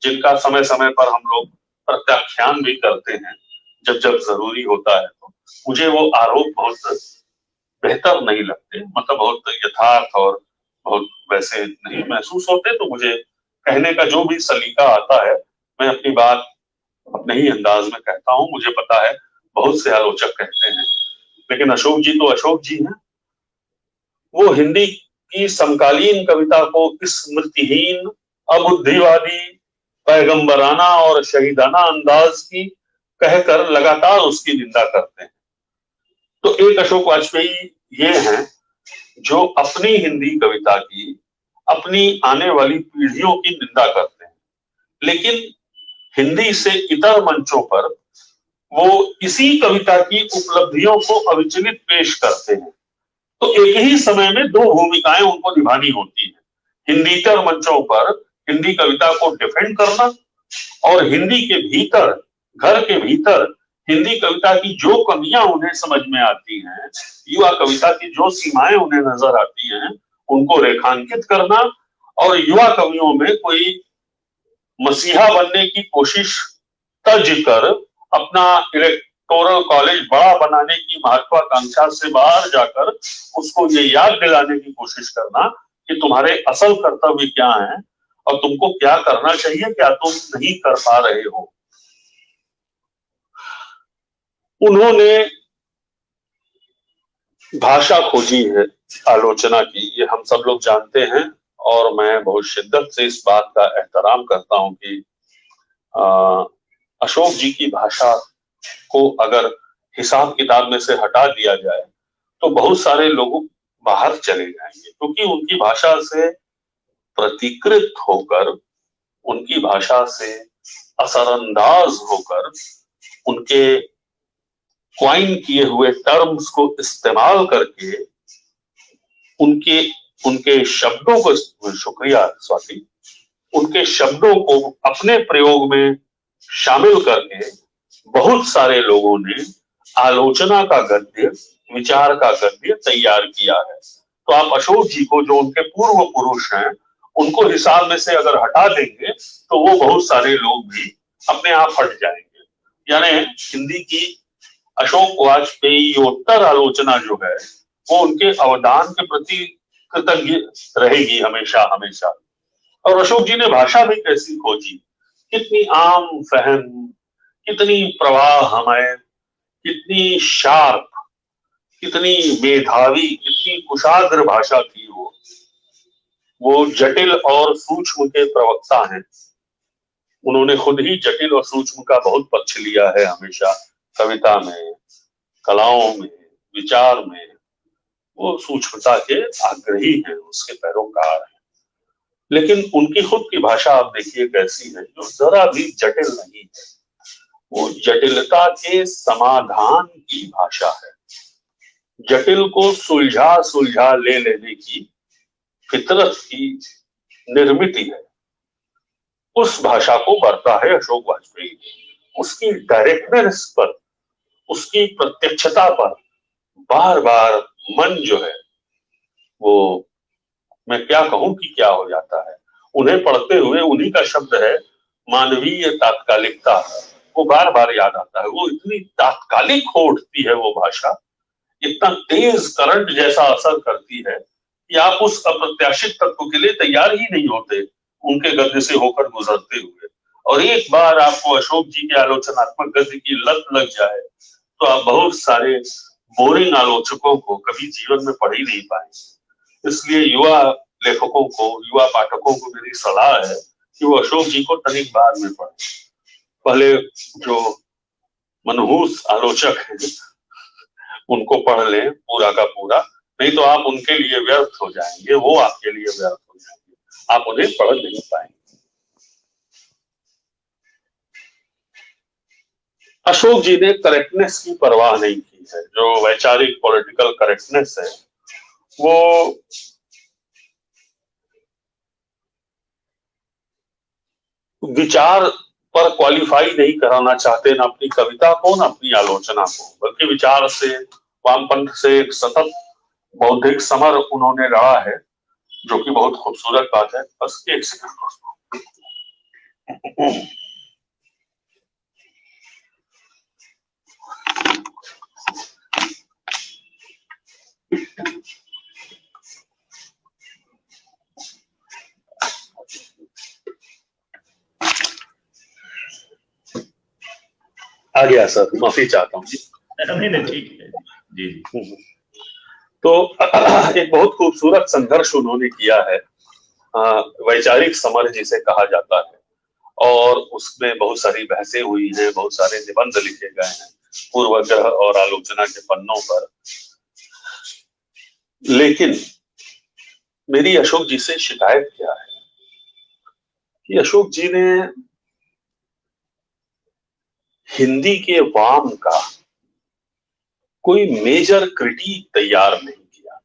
जिनका समय समय पर हम लोग प्रत्याख्यान भी करते हैं जब जब जरूरी होता है। तो मुझे वो आरोप बहुत बेहतर नहीं लगते, मतलब बहुत यथार्थ और बहुत वैसे नहीं महसूस होते। तो मुझे कहने का जो भी सलीका आता है, मैं अपनी बात अपने ही अंदाज में कहता हूँ। मुझे पता है बहुत से आलोचक कहते हैं, लेकिन अशोक जी तो अशोक जी हैं। वो हिंदी की समकालीन कविता को स्मृतिहीन, अबुद्धिवादी, पैगंबराना और शहीदाना अंदाज की कहकर लगातार उसकी निंदा करते हैं। तो एक अशोक वाजपेयी ये हैं जो अपनी हिंदी कविता की, अपनी आने वाली पीढ़ियों की निंदा करते हैं, लेकिन हिंदी से इतर मंचों पर वो इसी कविता की उपलब्धियों को अविचलित पेश करते हैं। तो एक ही समय में दो भूमिकाएं उनको निभानी होती है। हिंदीतर मंचों पर हिंदी कविता को डिफेंड करना और हिंदी के भीतर, घर के भीतर हिंदी कविता की जो कमियां उन्हें समझ में आती हैं, युवा कविता की जो सीमाएं उन्हें नजर आती हैं, उनको रेखांकित करना और युवा कवियों में कोई मसीहा बनने की कोशिश तज कर अपना इलेक्टोरल कॉलेज बड़ा बनाने की महत्वाकांक्षा से बाहर जाकर उसको ये याद दिलाने की कोशिश करना कि तुम्हारे असल कर्तव्य क्या हैं और तुमको क्या करना चाहिए, क्या तुम नहीं कर पा रहे हो। उन्होंने भाषा खोजी है आलोचना की, ये हम सब लोग जानते हैं और मैं बहुत शिद्दत से इस बात का एहतराम करता हूं कि अशोक जी की भाषा को अगर हिसाब किताब में से हटा दिया जाए तो बहुत सारे लोग बाहर चले जाएंगे, क्योंकि उनकी भाषा से प्रतिकृत होकर, उनकी भाषा से असरअंदाज होकर, उनके क्वाइन किए हुए टर्म्स को इस्तेमाल करके उनके उनके शब्दों को, शुक्रिया स्वाति, उनके शब्दों को अपने प्रयोग में शामिल करके बहुत सारे लोगों ने आलोचना का गद्य, विचार का गद्य तैयार किया है। तो आप अशोक जी को, जो उनके पूर्व पुरुष हैं, उनको हिसाब में से अगर हटा देंगे तो वो बहुत सारे लोग भी अपने आप हट जाएंगे। यानी हिंदी की अशोक वाजपेयीयोत्तर आलोचना जो है वो उनके अवदान के प्रति कृतज्ञ रहेगी हमेशा हमेशा। और अशोक जी ने भाषा भी कैसी खोजी, कितनी आम फहम, कितनी प्रवाहमय, कितनी शार्प, कितनी मेधावी, कितनी कुशाग्र भाषा थी वो जटिल और सूक्ष्म के प्रवक्ता हैं। उन्होंने खुद ही जटिल और सूक्ष्म का बहुत पक्ष लिया है हमेशा, कविता में, कलाओं में, विचार में। वो सूक्ष्मता के आग्रही हैं, उसके पैरोकार हैं। लेकिन उनकी खुद की भाषा आप देखिए कैसी है, जो जरा भी जटिल नहीं है। वो जटिलता के समाधान की भाषा है। जटिल को सुलझा सुलझा ले लेने की फितरत की निर्मिति है। उस भाषा को बरता है अशोक वाजपेयी। उसकी डायरेक्टनेस पर, उसकी प्रत्यक्षता पर बार बार मन जो है वो, मैं क्या कहूं कि क्या हो जाता है। उन्हें पढ़ते हुए उन्हीं का शब्द है मानवीय तात्कालिकता, वो बार बार याद आता है। वो इतनी तात्कालिक हो उठती है वो भाषा, इतना तेज करंट जैसा असर करती है कि आप उस अप्रत्याशित तत्व के लिए तैयार ही नहीं होते उनके गद्य से होकर गुजरते हुए। और एक बार आपको अशोक जी के आलोचनात्मक गद्य की लत लग जाए तो आप बहुत सारे बोरिंग आलोचकों को कभी जीवन में पढ़ ही नहीं पाएंगे। इसलिए युवा लेखकों को, युवा पाठकों को मेरी सलाह है कि वो अशोक जी को तनिक बाद में पढ़ें। पहले जो मनहूस आलोचक हैं उनको पढ़ लें पूरा का पूरा, नहीं तो आप उनके लिए व्यर्थ हो जाएंगे, वो आपके लिए व्यर्थ हो जाएंगे, आप उन्हें पढ़ नहीं पाएंगे। अशोक जी ने करेक्टनेस की परवाह नहीं की है। जो वैचारिक पॉलिटिकल करेक्टनेस है वो विचार पर क्वालिफाई नहीं कराना चाहते, ना अपनी कविता को ना अपनी आलोचना को, बल्कि विचार से, वामपंथ से एक सतत बौद्धिक समर उन्होंने लड़ा है, जो कि बहुत खूबसूरत बात है। बस एक सेकंड दोस्तों। आ गया सर, माफी चाहता हूँ। नहीं ठीक है जी जी। तो एक बहुत खूबसूरत संघर्ष उन्होंने किया है, वैचारिक समर जिसे कहा जाता है, और उसमें बहुत सारी बहसें हुई हैं, बहुत सारे निबंध लिखे गए हैं पूर्वग्रह और आलोचना के पन्नों पर। लेकिन मेरी अशोक जी से शिकायत क्या है कि अशोक जी ने हिंदी के वाम का कोई मेजर क्रिटिक तैयार नहीं किया।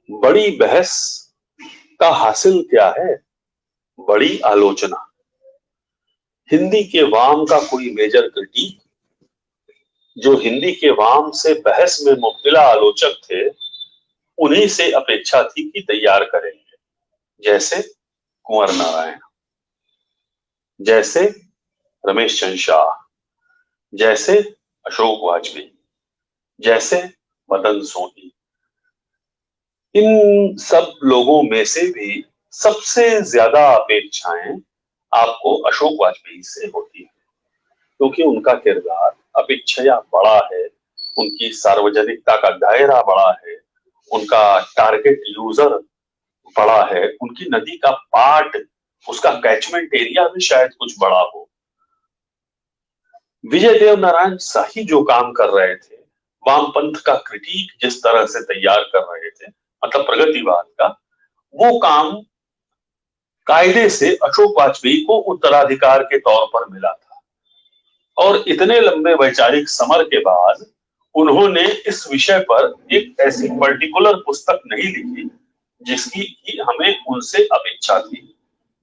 बड़ी बहस का हासिल क्या है? बड़ी आलोचना। हिंदी के वाम का कोई मेजर क्रिटिक, जो हिंदी के वाम से बहस में मुब्तला आलोचक थे, उन्हीं से अपेक्षा थी कि तैयार करेंगे, जैसे कुंवर नारायण, जैसे रमेश चंद्र शाह, जैसे अशोक वाजपेयी, जैसे मदन सोनी। इन सब लोगों में से भी सबसे ज्यादा अपेक्षाएं आपको अशोक वाजपेयी से होती है, क्योंकि उनका किरदार अपेक्षया बड़ा है, उनकी सार्वजनिकता का दायरा बड़ा है, उनका टारगेट यूजर बड़ा है, उनकी नदी का पार्ट, उसका कैचमेंट एरिया भी शायद कुछ बड़ा हो। विजय देव नारायण शाही जो काम कर रहे थे, वामपंथ का क्रिटिक जिस तरह से तैयार कर रहे थे, मतलब प्रगतिवाद का, वो काम कायदे से अशोक वाजपेयी को उत्तराधिकार के तौर पर मिला था। और इतने लंबे वैचारिक समर के बाद उन्होंने इस विषय पर एक ऐसी पर्टिकुलर पुस्तक नहीं लिखी जिसकी कि हमें उनसे अपेक्षा थी।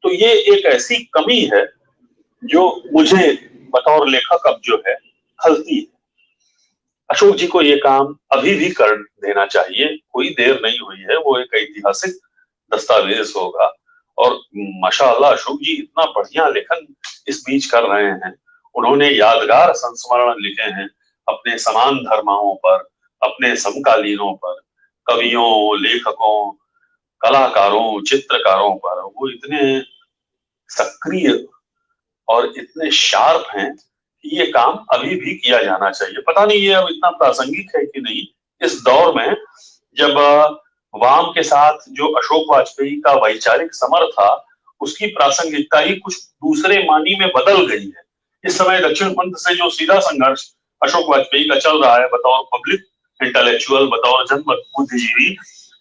तो ये एक ऐसी कमी है जो मुझे बतौर लेखक अब जो है खलती है। अशोक जी को ये काम अभी भी कर देना चाहिए, कोई देर नहीं हुई है, वो एक ऐतिहासिक दस्तावेज होगा। और माशाअल्लाह अशोक जी इतना बढ़िया लेखन इस बीच कर रहे हैं। उन्होंने यादगार संस्मरण लिखे हैं अपने समान धर्माओं पर, अपने समकालीनों पर, कवियों, लेखकों, कलाकारों, चित्रकारों पर। वो इतने सक्रिय और इतने शार्प हैं कि ये काम अभी भी किया जाना चाहिए। पता नहीं ये अब इतना प्रासंगिक है कि नहीं इस दौर में, जब वाम के साथ जो अशोक वाजपेयी का वैचारिक समर था, उसकी प्रासंगिकता ही कुछ दूसरे मानी में बदल गई है। इस समय दक्षिण पंथ से जो सीधा संघर्ष अशोक वाजपेयी का चल रहा है बतौर पब्लिक इंटेलेक्चुअल, बतौर जन बुद्धिजीवी,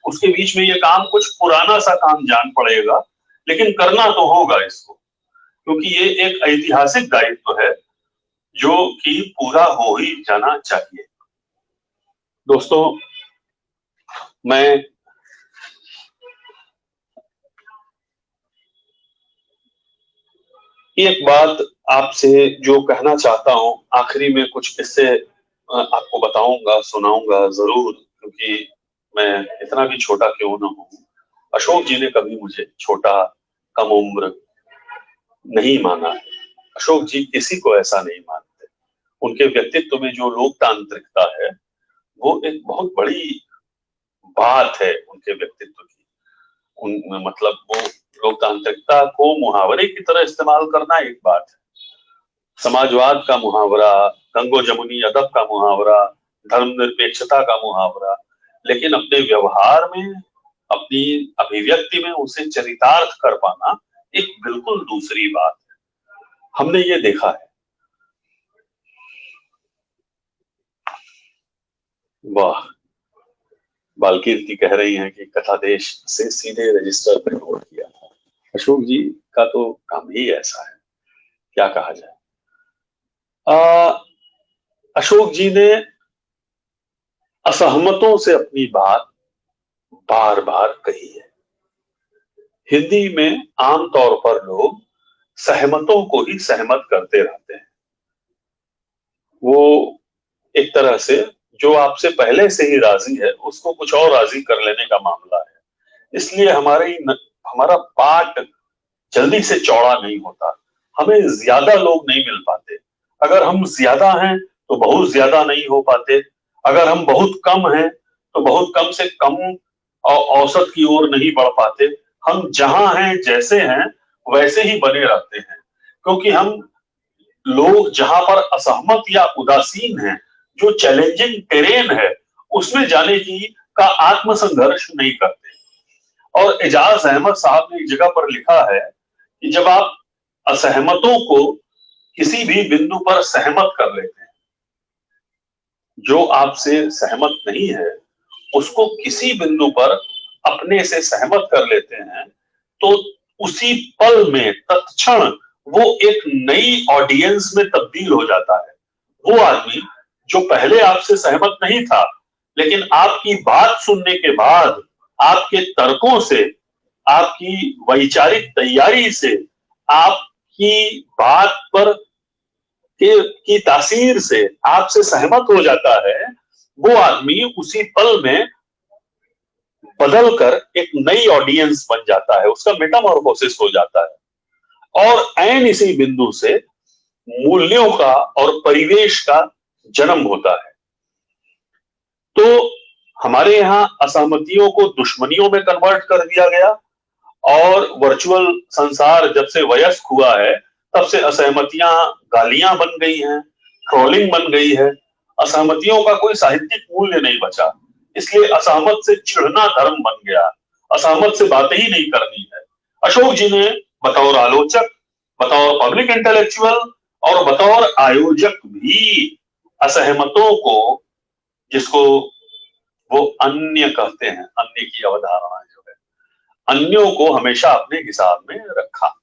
उसके बीच में ये काम कुछ पुराना सा काम जान पड़ेगा, लेकिन करना तो होगा इसको, क्योंकि ये एक ऐतिहासिक दायित्व है जो कि पूरा हो ही जाना चाहिए। दोस्तों, मैं एक बात आपसे जो कहना चाहता हूं, आखिरी में कुछ किस्से आपको बताऊंगा, सुनाऊंगा जरूर, क्योंकि मैं इतना भी छोटा क्यों ना हूं, अशोक जी ने कभी मुझे छोटा, कम उम्र नहीं माना है। अशोक जी किसी को ऐसा नहीं मानते। उनके व्यक्तित्व में जो लोकतांत्रिकता है वो एक बहुत बड़ी बात है उनके व्यक्तित्व की। उन मतलब वो लोकतांत्रिकता को मुहावरे की तरह इस्तेमाल करना एक बात है, समाजवाद का मुहावरा, गंगो जमुनी अदब का मुहावरा, धर्मनिरपेक्षता का मुहावरा, लेकिन अपने व्यवहार में, अपनी अभिव्यक्ति में उसे चरितार्थ कर पाना एक बिल्कुल दूसरी बात है। हमने ये देखा है। वाह, बालकीर्ति कह रही हैं कि कथादेश से सीधे रजिस्टर पर नोट किया था। अशोक जी का तो काम ही ऐसा है, क्या कहा जाए। अशोक जी ने असहमतों से अपनी बात बार बार कही है। हिंदी में आमतौर पर लोग सहमतों को ही सहमत करते रहते हैं। वो एक तरह से जो आपसे पहले से ही राजी है उसको कुछ और राजी कर लेने का मामला है। इसलिए हमारा पाठ जल्दी से चौड़ा नहीं होता, हमें ज्यादा लोग नहीं मिल पाते। अगर हम ज्यादा हैं तो बहुत ज्यादा नहीं हो पाते, अगर हम बहुत कम हैं तो बहुत कम से कम और औसत की ओर नहीं बढ़ पाते। हम जहां हैं, जैसे हैं, वैसे ही बने रहते हैं, क्योंकि हम लोग जहां पर असहमत या उदासीन हैं, जो चैलेंजिंग टेरेन है, उसमें जाने की का आत्मसंघर्ष नहीं करते। और एजाज अहमद साहब ने एक जगह पर लिखा है कि जब आप असहमतों को किसी भी बिंदु पर सहमत कर लेते हैं, जो आपसे सहमत नहीं है उसको किसी बिंदु पर अपने से सहमत कर लेते हैं, तो उसी पल में, तत्क्षण, वो एक नई ऑडियंस में तब्दील हो जाता है। वो आदमी जो पहले आपसे सहमत नहीं था, लेकिन आपकी बात सुनने के बाद आपके तर्कों से, आपकी वैचारिक तैयारी से, आपकी बात पर की तासीर से आपसे सहमत हो जाता है, वो आदमी उसी पल में बदल कर एक नई ऑडियंस बन जाता है, उसका मेटामॉर्फोसिस हो जाता है और ऐन इसी बिंदु से मूल्यों का और परिवेश का जन्म होता है। तो हमारे यहां असहमतियों को दुश्मनियों में कन्वर्ट कर दिया गया और वर्चुअल संसार जब से वयस्क हुआ है तब से असहमतियां गालियां बन गई हैं, ट्रोलिंग बन गई है। असहमतियों का कोई साहित्यिक मूल्य नहीं बचा, इसलिए असहमत से चिढ़ना धर्म बन गया, असहमत से बातें ही नहीं करनी है। अशोक जी ने बतौर आलोचक, बतौर पब्लिक इंटेलेक्चुअल और बतौर आयोजक भी असहमतों को, जिसको वो अन्य कहते हैं, अन्य की अवधारणा जो है, अन्यों को हमेशा अपने हिसाब में रखा,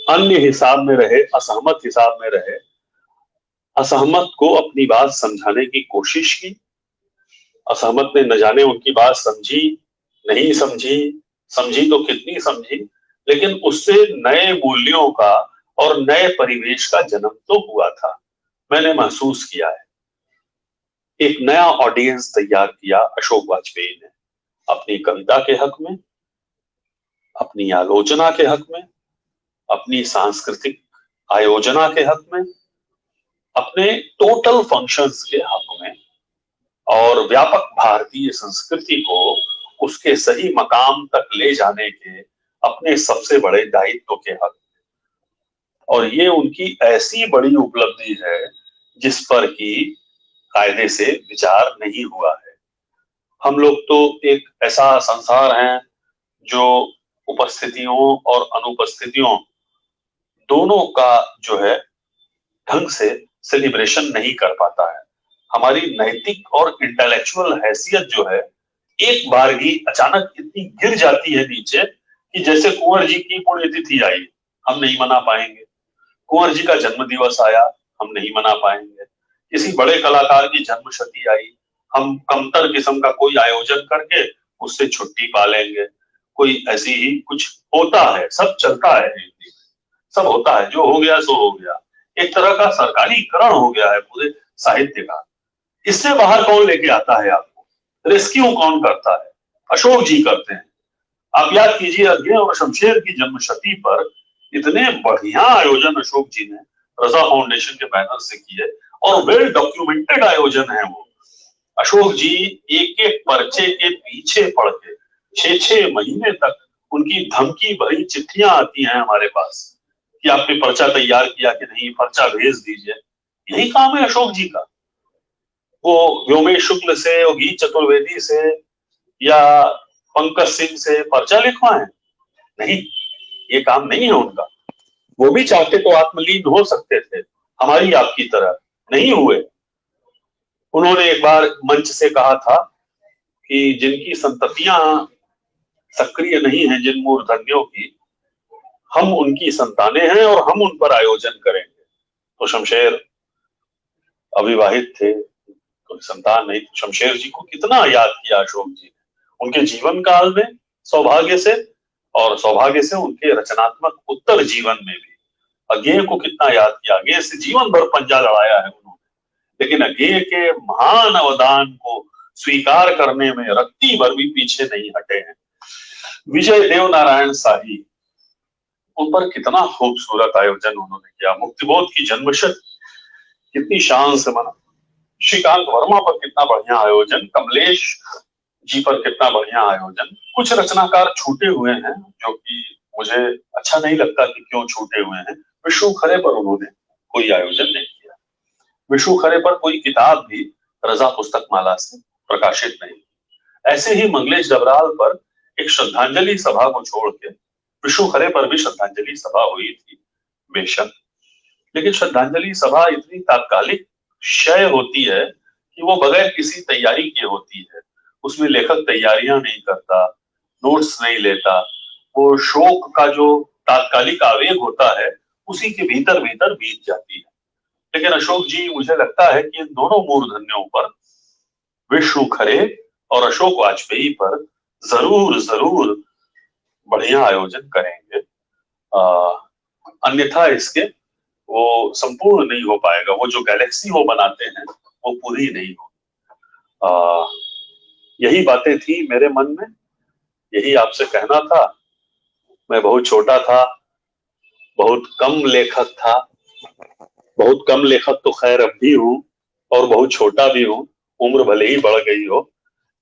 अन्य हिसाब में रहे, असहमत हिसाब में रहे, असहमत को अपनी बात समझाने की कोशिश की, असहमत ने न जाने उनकी बात समझी नहीं समझी, समझी तो कितनी समझी, लेकिन उससे नए मूल्यों का और नए परिवेश का जन्म तो हुआ था। मैंने महसूस किया है, एक नया ऑडियंस तैयार किया अशोक वाजपेयी ने, अपनी कविता के हक में, अपनी आलोचना के हक में, अपनी सांस्कृतिक आयोजना के हक में, अपने टोटल फंक्शंस के हक में और व्यापक भारतीय संस्कृति को उसके सही मकाम तक ले जाने के अपने सबसे बड़े दायित्व के हक में। और ये उनकी ऐसी बड़ी उपलब्धि है जिस पर कि कायदे से विचार नहीं हुआ है। हम लोग तो एक ऐसा संसार हैं जो उपस्थितियों और अनुपस्थितियों दोनों का जो है ढंग से सेलिब्रेशन नहीं कर पाता है। हमारी नैतिक और इंटेलेक्चुअल हैसियत जो है एक बार ही अचानक इतनी गिर जाती है नीचे कि जैसे कुंवर जी की पुण्यतिथि आई, हम नहीं मना पाएंगे। कुंवर जी का जन्म दिवस आया, हम नहीं मना पाएंगे। किसी बड़े कलाकार की जन्मशती आई, हम कमतर किस्म का कोई आयोजन करके उससे छुट्टी पा लेंगे। कोई ऐसी ही कुछ होता है, सब चलता है, सब होता है, जो हो गया सो हो गया। एक तरह का सरकारीकरण हो गया है पूरे साहित्य का। इससे बाहर कौन लेके आता है आपको? रेस्क्यू कौन करता है? अशोक जी करते हैं। आप याद कीजिए, अज्ञे और शमशेर की जन्मशती पर इतने बढ़िया आयोजन अशोक जी ने रजा फाउंडेशन के बैनर से किए और वेल डॉक्यूमेंटेड आयोजन है वो। अशोक जी एक एक पर्चे के पीछे पड़ के 6-6 महीने तक उनकी धमकी भरी चिट्ठियां आती हैं हमारे पास कि आपने पर्चा तैयार किया कि नहीं, पर्चा भेज दीजिए। यही काम है अशोक जी का। वो व्योमेश शुक्ल से, वो गीत चतुर्वेदी से या पंकज सिंह से पर्चा लिखवाएं? नहीं, ये काम नहीं है उनका। वो भी चाहते तो आत्मलीन हो सकते थे, हमारी आपकी तरह, नहीं हुए। उन्होंने एक बार मंच से कहा था कि जिनकी संततियां सक्रिय नहीं है, जिन मूर्धन्यों की, हम उनकी संतानें हैं और हम उन पर आयोजन करेंगे। तो शमशेर अविवाहित थे, कोई संतान नहीं। शमशेर जी को कितना याद किया अशोक जी ने उनके जीवन काल में, सौभाग्य से, और सौभाग्य से उनके रचनात्मक उत्तर जीवन में भी। अज्ञेय को कितना याद किया, अज्ञेय से जीवन भर पंजा लड़ाया है उन्होंने, लेकिन अज्ञेय के महान अवदान को स्वीकार करने में रत्ती भर भी पीछे नहीं हटे हैं। विजय देव नारायण शाही, उन पर कितना खूबसूरत आयोजन उन्होंने किया। मुक्तिबोध की जन्मशती कितनी शान से मना। श्रीकांत वर्मा पर कितना बढ़िया आयोजन, कमलेश जी पर कितना बढ़िया आयोजन। कुछ रचनाकार छूटे हुए हैं जो कि मुझे अच्छा नहीं लगता कि क्यों छूटे हुए हैं। विष्णु खरे पर उन्होंने कोई आयोजन नहीं किया। विष्णु खरे पर कोई किताब भी रजा पुस्तक माला से प्रकाशित नहीं। ऐसे ही मंगलेश डबराल पर एक श्रद्धांजलि सभा को छोड़ के विष्णु खरे पर भी श्रद्धांजलि सभा हुई थी बेशक, लेकिन श्रद्धांजलि सभा इतनी तात्कालिक क्षय होती है कि वो बगैर किसी तैयारी के होती है। उसमें लेखक तैयारियां नहीं करता, नोट्स नहीं लेता। वो शोक का जो तात्कालिक आवेग होता है उसी के भीतर भीतर बीत जाती है। लेकिन अशोक जी, मुझे लगता है कि इन दोनों मूर्धन्यों पर, विष्णु खरे और अशोक वाजपेयी पर, जरूर जरूर बढ़िया आयोजन करेंगे। अन्यथा इसके वो संपूर्ण नहीं हो पाएगा। वो जो गैलेक्सी वो बनाते हैं वो पूरी नहीं हो। यही बातें थी मेरे मन में, यही आपसे कहना था। मैं बहुत छोटा था, बहुत कम लेखक था, बहुत कम लेखक तो खैर अब भी हूँ, और बहुत छोटा भी हूँ, उम्र भले ही बढ़ गई हो।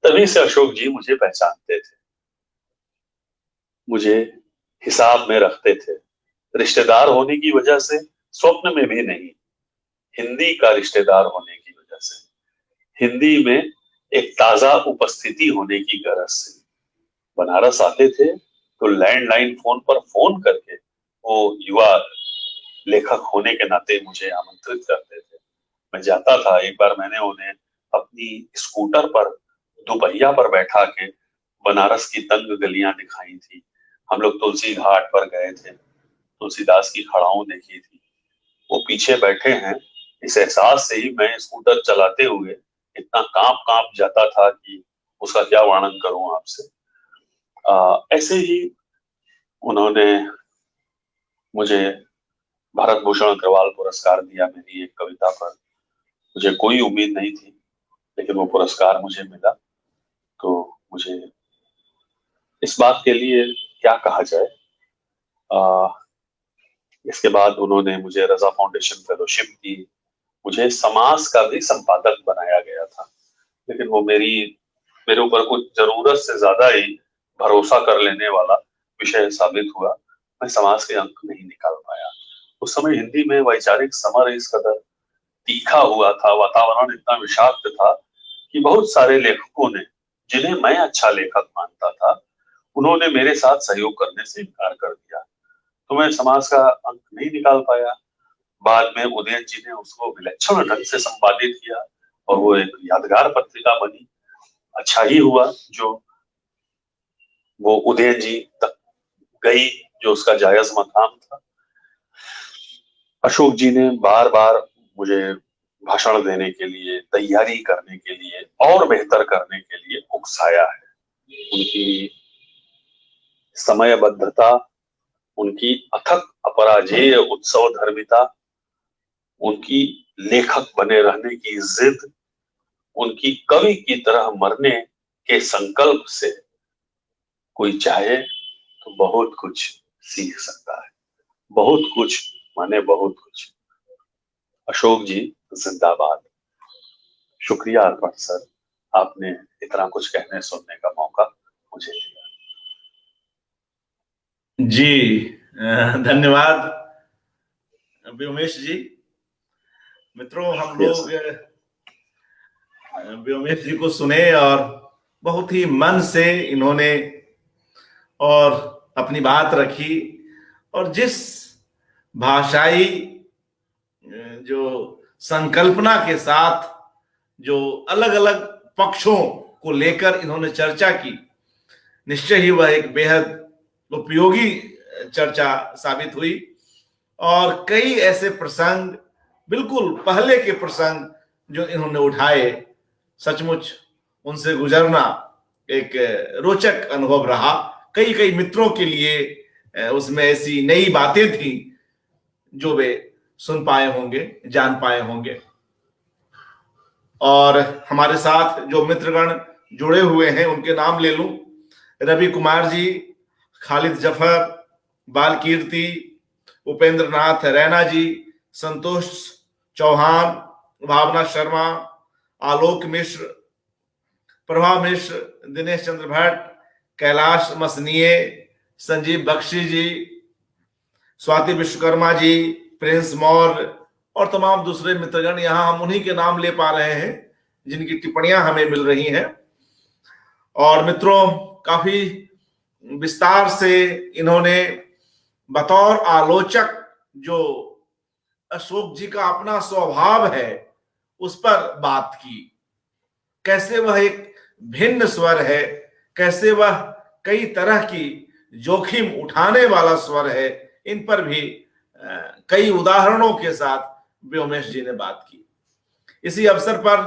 तभी से अशोक जी मुझे पहचानते थे, मुझे हिसाब में रखते थे। रिश्तेदार होने की वजह से स्वप्न में भी नहीं, हिंदी का रिश्तेदार होने की वजह से, हिंदी में एक ताजा उपस्थिति होने की गरज से बनारस आते थे तो लैंडलाइन फोन पर फोन करके वो युवा लेखक होने के नाते मुझे आमंत्रित करते थे। मैं जाता था। एक बार मैंने उन्हें अपनी स्कूटर पर दोपहिया पर बैठा के बनारस की तंग गलियां दिखाई थी। हम लोग तुलसी घाट पर गए थे, तुलसीदास की खड़ाओं देखी थी। वो पीछे बैठे हैं, इस एहसास से ही मैं स्कूटर चलाते हुए इतना कांप कांप जाता था कि उसका क्या वर्णन करूं आपसे। ऐसे ही उन्होंने मुझे भारत भूषण अग्रवाल पुरस्कार दिया मेरी एक कविता पर। मुझे कोई उम्मीद नहीं थी, लेकिन वो पुरस्कार मुझे मिला। तो मुझे इस बात के लिए क्या कहा जाए। इसके बाद उन्होंने मुझे रजा फाउंडेशन फेलोशिप दी। मुझे समाज का भी संपादक बनाया गया था, लेकिन वो मेरे ऊपर कुछ जरूरत से ज्यादा ही भरोसा कर लेने वाला विषय साबित हुआ। मैं समाज के अंक नहीं निकाल पाया। उस समय हिंदी में वैचारिक समर इस कदर तीखा हुआ था, वातावरण इतना विषाक्त था कि बहुत सारे लेखकों ने, जिन्हें मैं अच्छा लेखक मानता था, उन्होंने मेरे साथ सहयोग करने से इनकार कर दिया। तो मैं समाज का अंक नहीं निकाल पाया। बाद में उदयन जी ने उसको विलक्षण ढंग से संपादित किया और वो एक यादगार पत्रिका बनी। अच्छा ही हुआ जो वो उदयन जी तक गई, जो उसका जायज मकाम था। अशोक जी ने बार बार मुझे भाषण देने के लिए, तैयारी करने के लिए और बेहतर करने के लिए उकसाया है। उनकी समयबद्धता, उनकी अथक अपराजेय उत्सव धर्मिता, उनकी लेखक बने रहने की जिद, उनकी कवि की तरह मरने के संकल्प से कोई चाहे तो बहुत कुछ सीख सकता है। बहुत कुछ माने बहुत कुछ। अशोक जी जिंदाबाद। शुक्रिया अर्पण सर, आपने इतना कुछ कहने सुनने का मौका मुझे दिया। जी, धन्यवाद व्योमेश जी। मित्रों, हम शुक्रिया लोग सर। व्योमेश जी को सुने और बहुत ही मन से इन्होंने और अपनी बात रखी, और जिस भाषाई जो संकल्पना के साथ जो अलग अलग पक्षों को लेकर इन्होंने चर्चा की, निश्चय ही वह एक बेहद उपयोगी चर्चा साबित हुई। और कई ऐसे प्रसंग, बिल्कुल पहले के प्रसंग जो इन्होंने उठाए, सचमुच उनसे गुजरना एक रोचक अनुभव रहा। कई कई मित्रों के लिए उसमें ऐसी नई बातें थी जो वे सुन पाए होंगे, जान पाए होंगे। और हमारे साथ जो मित्रगण जुड़े हुए हैं उनके नाम ले लूं। रवि कुमार जी, खालिद जफर, बाल कीर्ति, उपेंद्र नाथ रैना जी, संतोष चौहान, भावना शर्मा, आलोक मिश्र, प्रभा मिश्र, दिनेश चंद्र भट्ट, कैलाश मसनीय, संजीव बख्शी जी, स्वाति विश्वकर्मा जी, प्रिंस मौर्य और तमाम दूसरे मित्रगण। यहां हम उन्हीं के नाम ले पा रहे हैं जिनकी टिप्पणियां हमें मिल रही हैं। और मित्रों, काफी विस्तार से इन्होंने बतौर आलोचक जो अशोक जी का अपना स्वभाव है उस पर बात की। कैसे वह एक भिन्न स्वर है, कैसे वह कई तरह की जोखिम उठाने वाला स्वर है, इन पर भी कई उदाहरणों के साथ व्योमेश जी ने बात की। इसी अवसर पर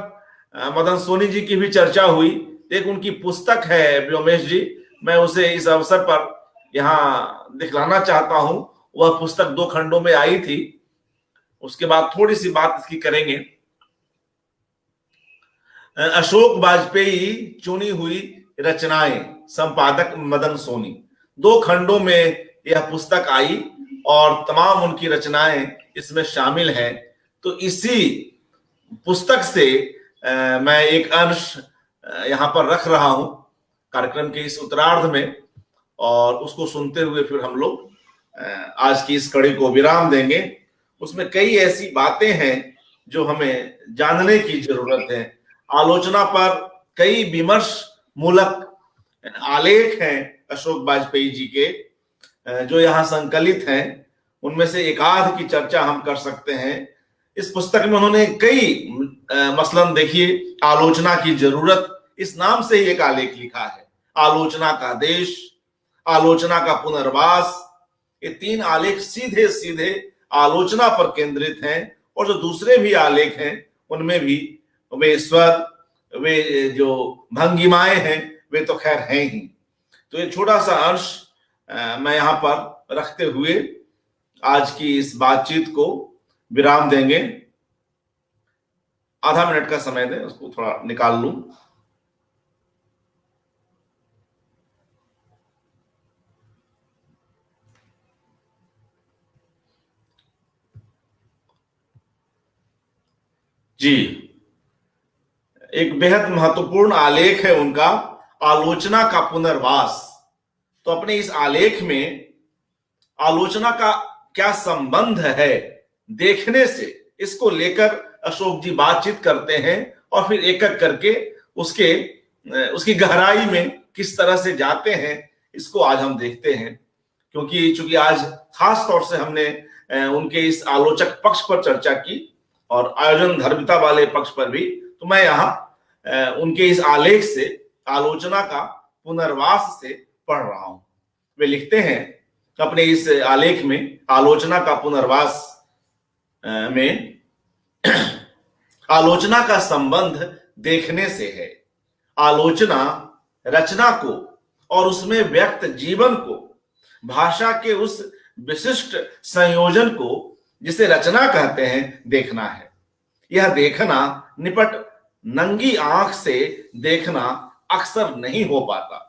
मदन सोनी जी की भी चर्चा हुई एक उनकी पुस्तक है व्योमेश जी, मैं उसे इस अवसर पर यहाँ दिखलाना चाहता हूं। वह पुस्तक 2 खंडों में आई थी, उसके बाद थोड़ी सी बात इसकी करेंगे। अशोक वाजपेयी चुनी हुई रचनाएं, संपादक मदन सोनी। 2 खंडों में यह पुस्तक आई और तमाम उनकी रचनाएं इसमें शामिल हैं। तो इसी पुस्तक से मैं एक अंश यहां पर रख रहा हूं कार्यक्रम के इस उत्तरार्ध में, और उसको सुनते हुए फिर हम लोग आज की इस कड़ी को विराम देंगे। उसमें कई ऐसी बातें हैं जो हमें जानने की जरूरत है। आलोचना पर कई विमर्श मूलक आलेख हैं अशोक वाजपेयी जी के जो यहाँ संकलित हैं। उनमें से एक आध की चर्चा हम कर सकते हैं। इस पुस्तक में उन्होंने कई मसलन देखिए, आलोचना की जरूरत, इस नाम से ही एक आलेख लिखा है। आलोचना का देश, आलोचना का पुनर्वास, ये 3 आलेख सीधे सीधे आलोचना पर केंद्रित हैं। और जो दूसरे भी आलेख हैं उनमें भी वे स्वर, वे जो भंगिमाएं हैं, वे तो खैर हैं ही। तो ये छोटा सा अंश मैं यहां पर रखते हुए आज की इस बातचीत को विराम देंगे। आधा मिनट का समय दें, उसको थोड़ा निकाल लूं। जी, एक बेहद महत्वपूर्ण आलेख है उनका, आलोचना का पुनर्वास। तो अपने इस आलेख में आलोचना का क्या संबंध है देखने से, इसको लेकर अशोक जी बातचीत करते हैं और फिर एक एक करके उसकी गहराई में किस तरह से जाते हैं, इसको आज हम देखते हैं। क्योंकि चूंकि आज खास तौर से हमने उनके इस आलोचक पक्ष पर चर्चा की और आयोजन धर्मिता वाले पक्ष पर भी, तो मैं यहाँ उनके इस आलेख से, आलोचना का पुनर्वास से पढ़ रहा हूं। वे लिखते हैं अपने इस आलेख में, आलोचना का पुनर्वास में, आलोचना का संबंध देखने से है। आलोचना रचना को और उसमें व्यक्त जीवन को, भाषा के उस विशिष्ट संयोजन को जिसे रचना कहते हैं, देखना है। यह देखना निपट नंगी आंख से देखना अक्सर नहीं हो पाता।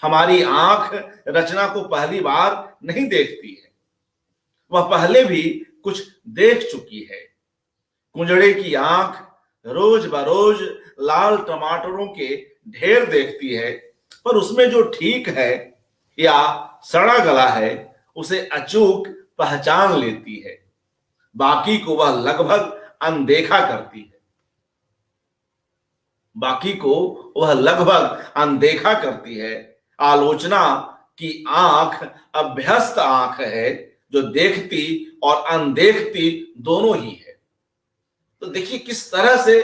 हमारी आंख रचना को पहली बार नहीं देखती है, वह पहले भी कुछ देख चुकी है। कुंजड़े की आंख रोज बरोज लाल टमाटरों के ढेर देखती है, पर उसमें जो ठीक है या सड़ा गला है उसे अचूक पहचान लेती है। बाकी को वह लगभग अनदेखा करती है। बाकी को वह लगभग अनदेखा करती है। आलोचना की आंख अभ्यस्त आंख है जो देखती और अनदेखती दोनों ही है। तो देखिए किस तरह से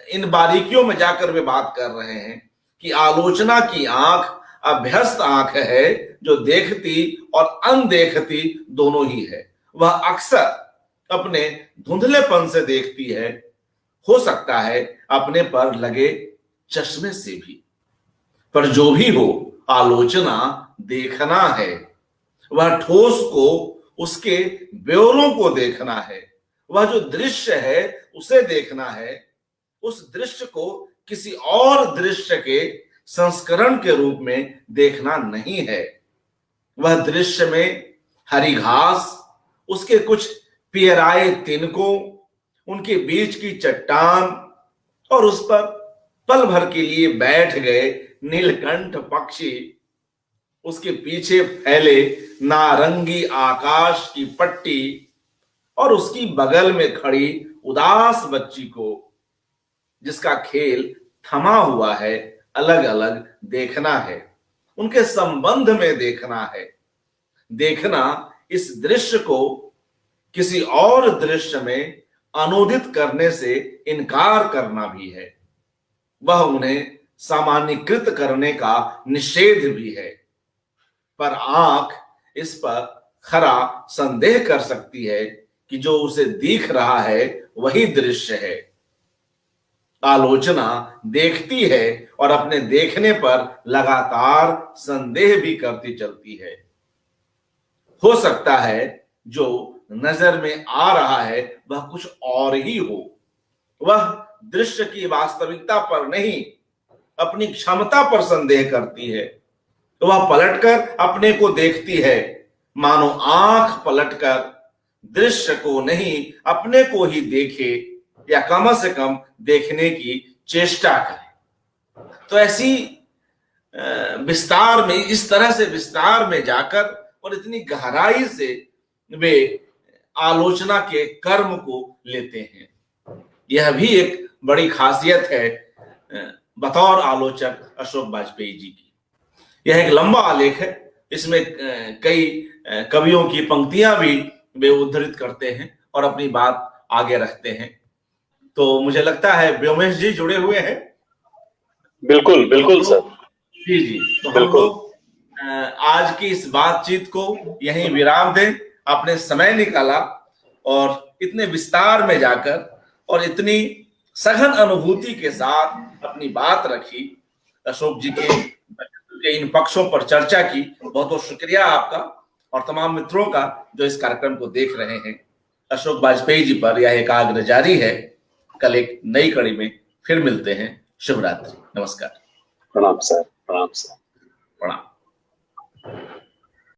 इन बारीकियों में जाकर वे बात कर रहे हैं कि आलोचना की आंख अभ्यस्त आंख है जो देखती और अनदेखती दोनों ही है। वह अक्सर अपने धुंधलेपन से देखती है, हो सकता है अपने पर लगे चश्मे से भी, पर जो भी हो आलोचना देखना है। वह ठोस को उसके ब्योरों को देखना है। वह जो दृश्य है उसे देखना है। उस दृश्य को किसी और दृश्य के संस्करण के रूप में देखना नहीं है। वह दृश्य में हरी घास, उसके कुछ पियराए तिनकों, उनके बीच की चट्टान और उस पर पल भर के लिए बैठ गए नीलकंठ पक्षी, उसके पीछे फैले नारंगी आकाश की पट्टी और उसकी बगल में खड़ी उदास बच्ची को जिसका खेल थमा हुआ है, अलग अलग देखना है। उनके संबंध में देखना है। देखना इस दृश्य को किसी और दृश्य में अनुदित करने से इनकार करना भी है। वह उन्हें सामान्यकृत करने का निषेध भी है। पर आंख इस पर खरा संदेह कर सकती है कि जो उसे दिख रहा है वही दृश्य है। आलोचना देखती है और अपने देखने पर लगातार संदेह भी करती चलती है। हो सकता है जो नजर में आ रहा है वह कुछ और ही हो, वह दृश्य की वास्तविकता पर नहीं अपनी क्षमता पर संदेह करती है। वह पलटकर अपने को देखती है, मानो आंख पलटकर दृश्य को नहीं अपने को ही देखे या कम से कम देखने की चेष्टा करे। तो ऐसी विस्तार में, इस तरह से विस्तार में जाकर और इतनी गहराई से वे आलोचना के कर्म को लेते हैं। यह भी एक बड़ी खासियत है बतौर आलोचक अशोक वाजपेयी जी की। यह एक लंबा आलेख है, इसमें कई कवियों की पंक्तियां भी वे उद्धृत करते हैं और अपनी बात आगे रखते हैं। तो मुझे लगता है व्योमेश जी जुड़े हुए हैं। बिल्कुल बिल्कुल सर। जी जी, तो हम लोग आज की इस बातचीत को यहीं विराम दें। आपने समय निकाला और इतने विस्तार में जाकर और इतनी सघन अनुभूति के साथ अपनी बात रखी, अशोक जी के इन पक्षों पर चर्चा की। बहुत बहुत शुक्रिया आपका और तमाम मित्रों का जो इस कार्यक्रम को देख रहे हैं। अशोक वाजपेयी जी पर यह एकाग्र जारी है। कल एक नई कड़ी में फिर मिलते हैं। शुभ रात्रि, नमस्कार। प्रणाम सर, प्रणाम सर, प्रणाम।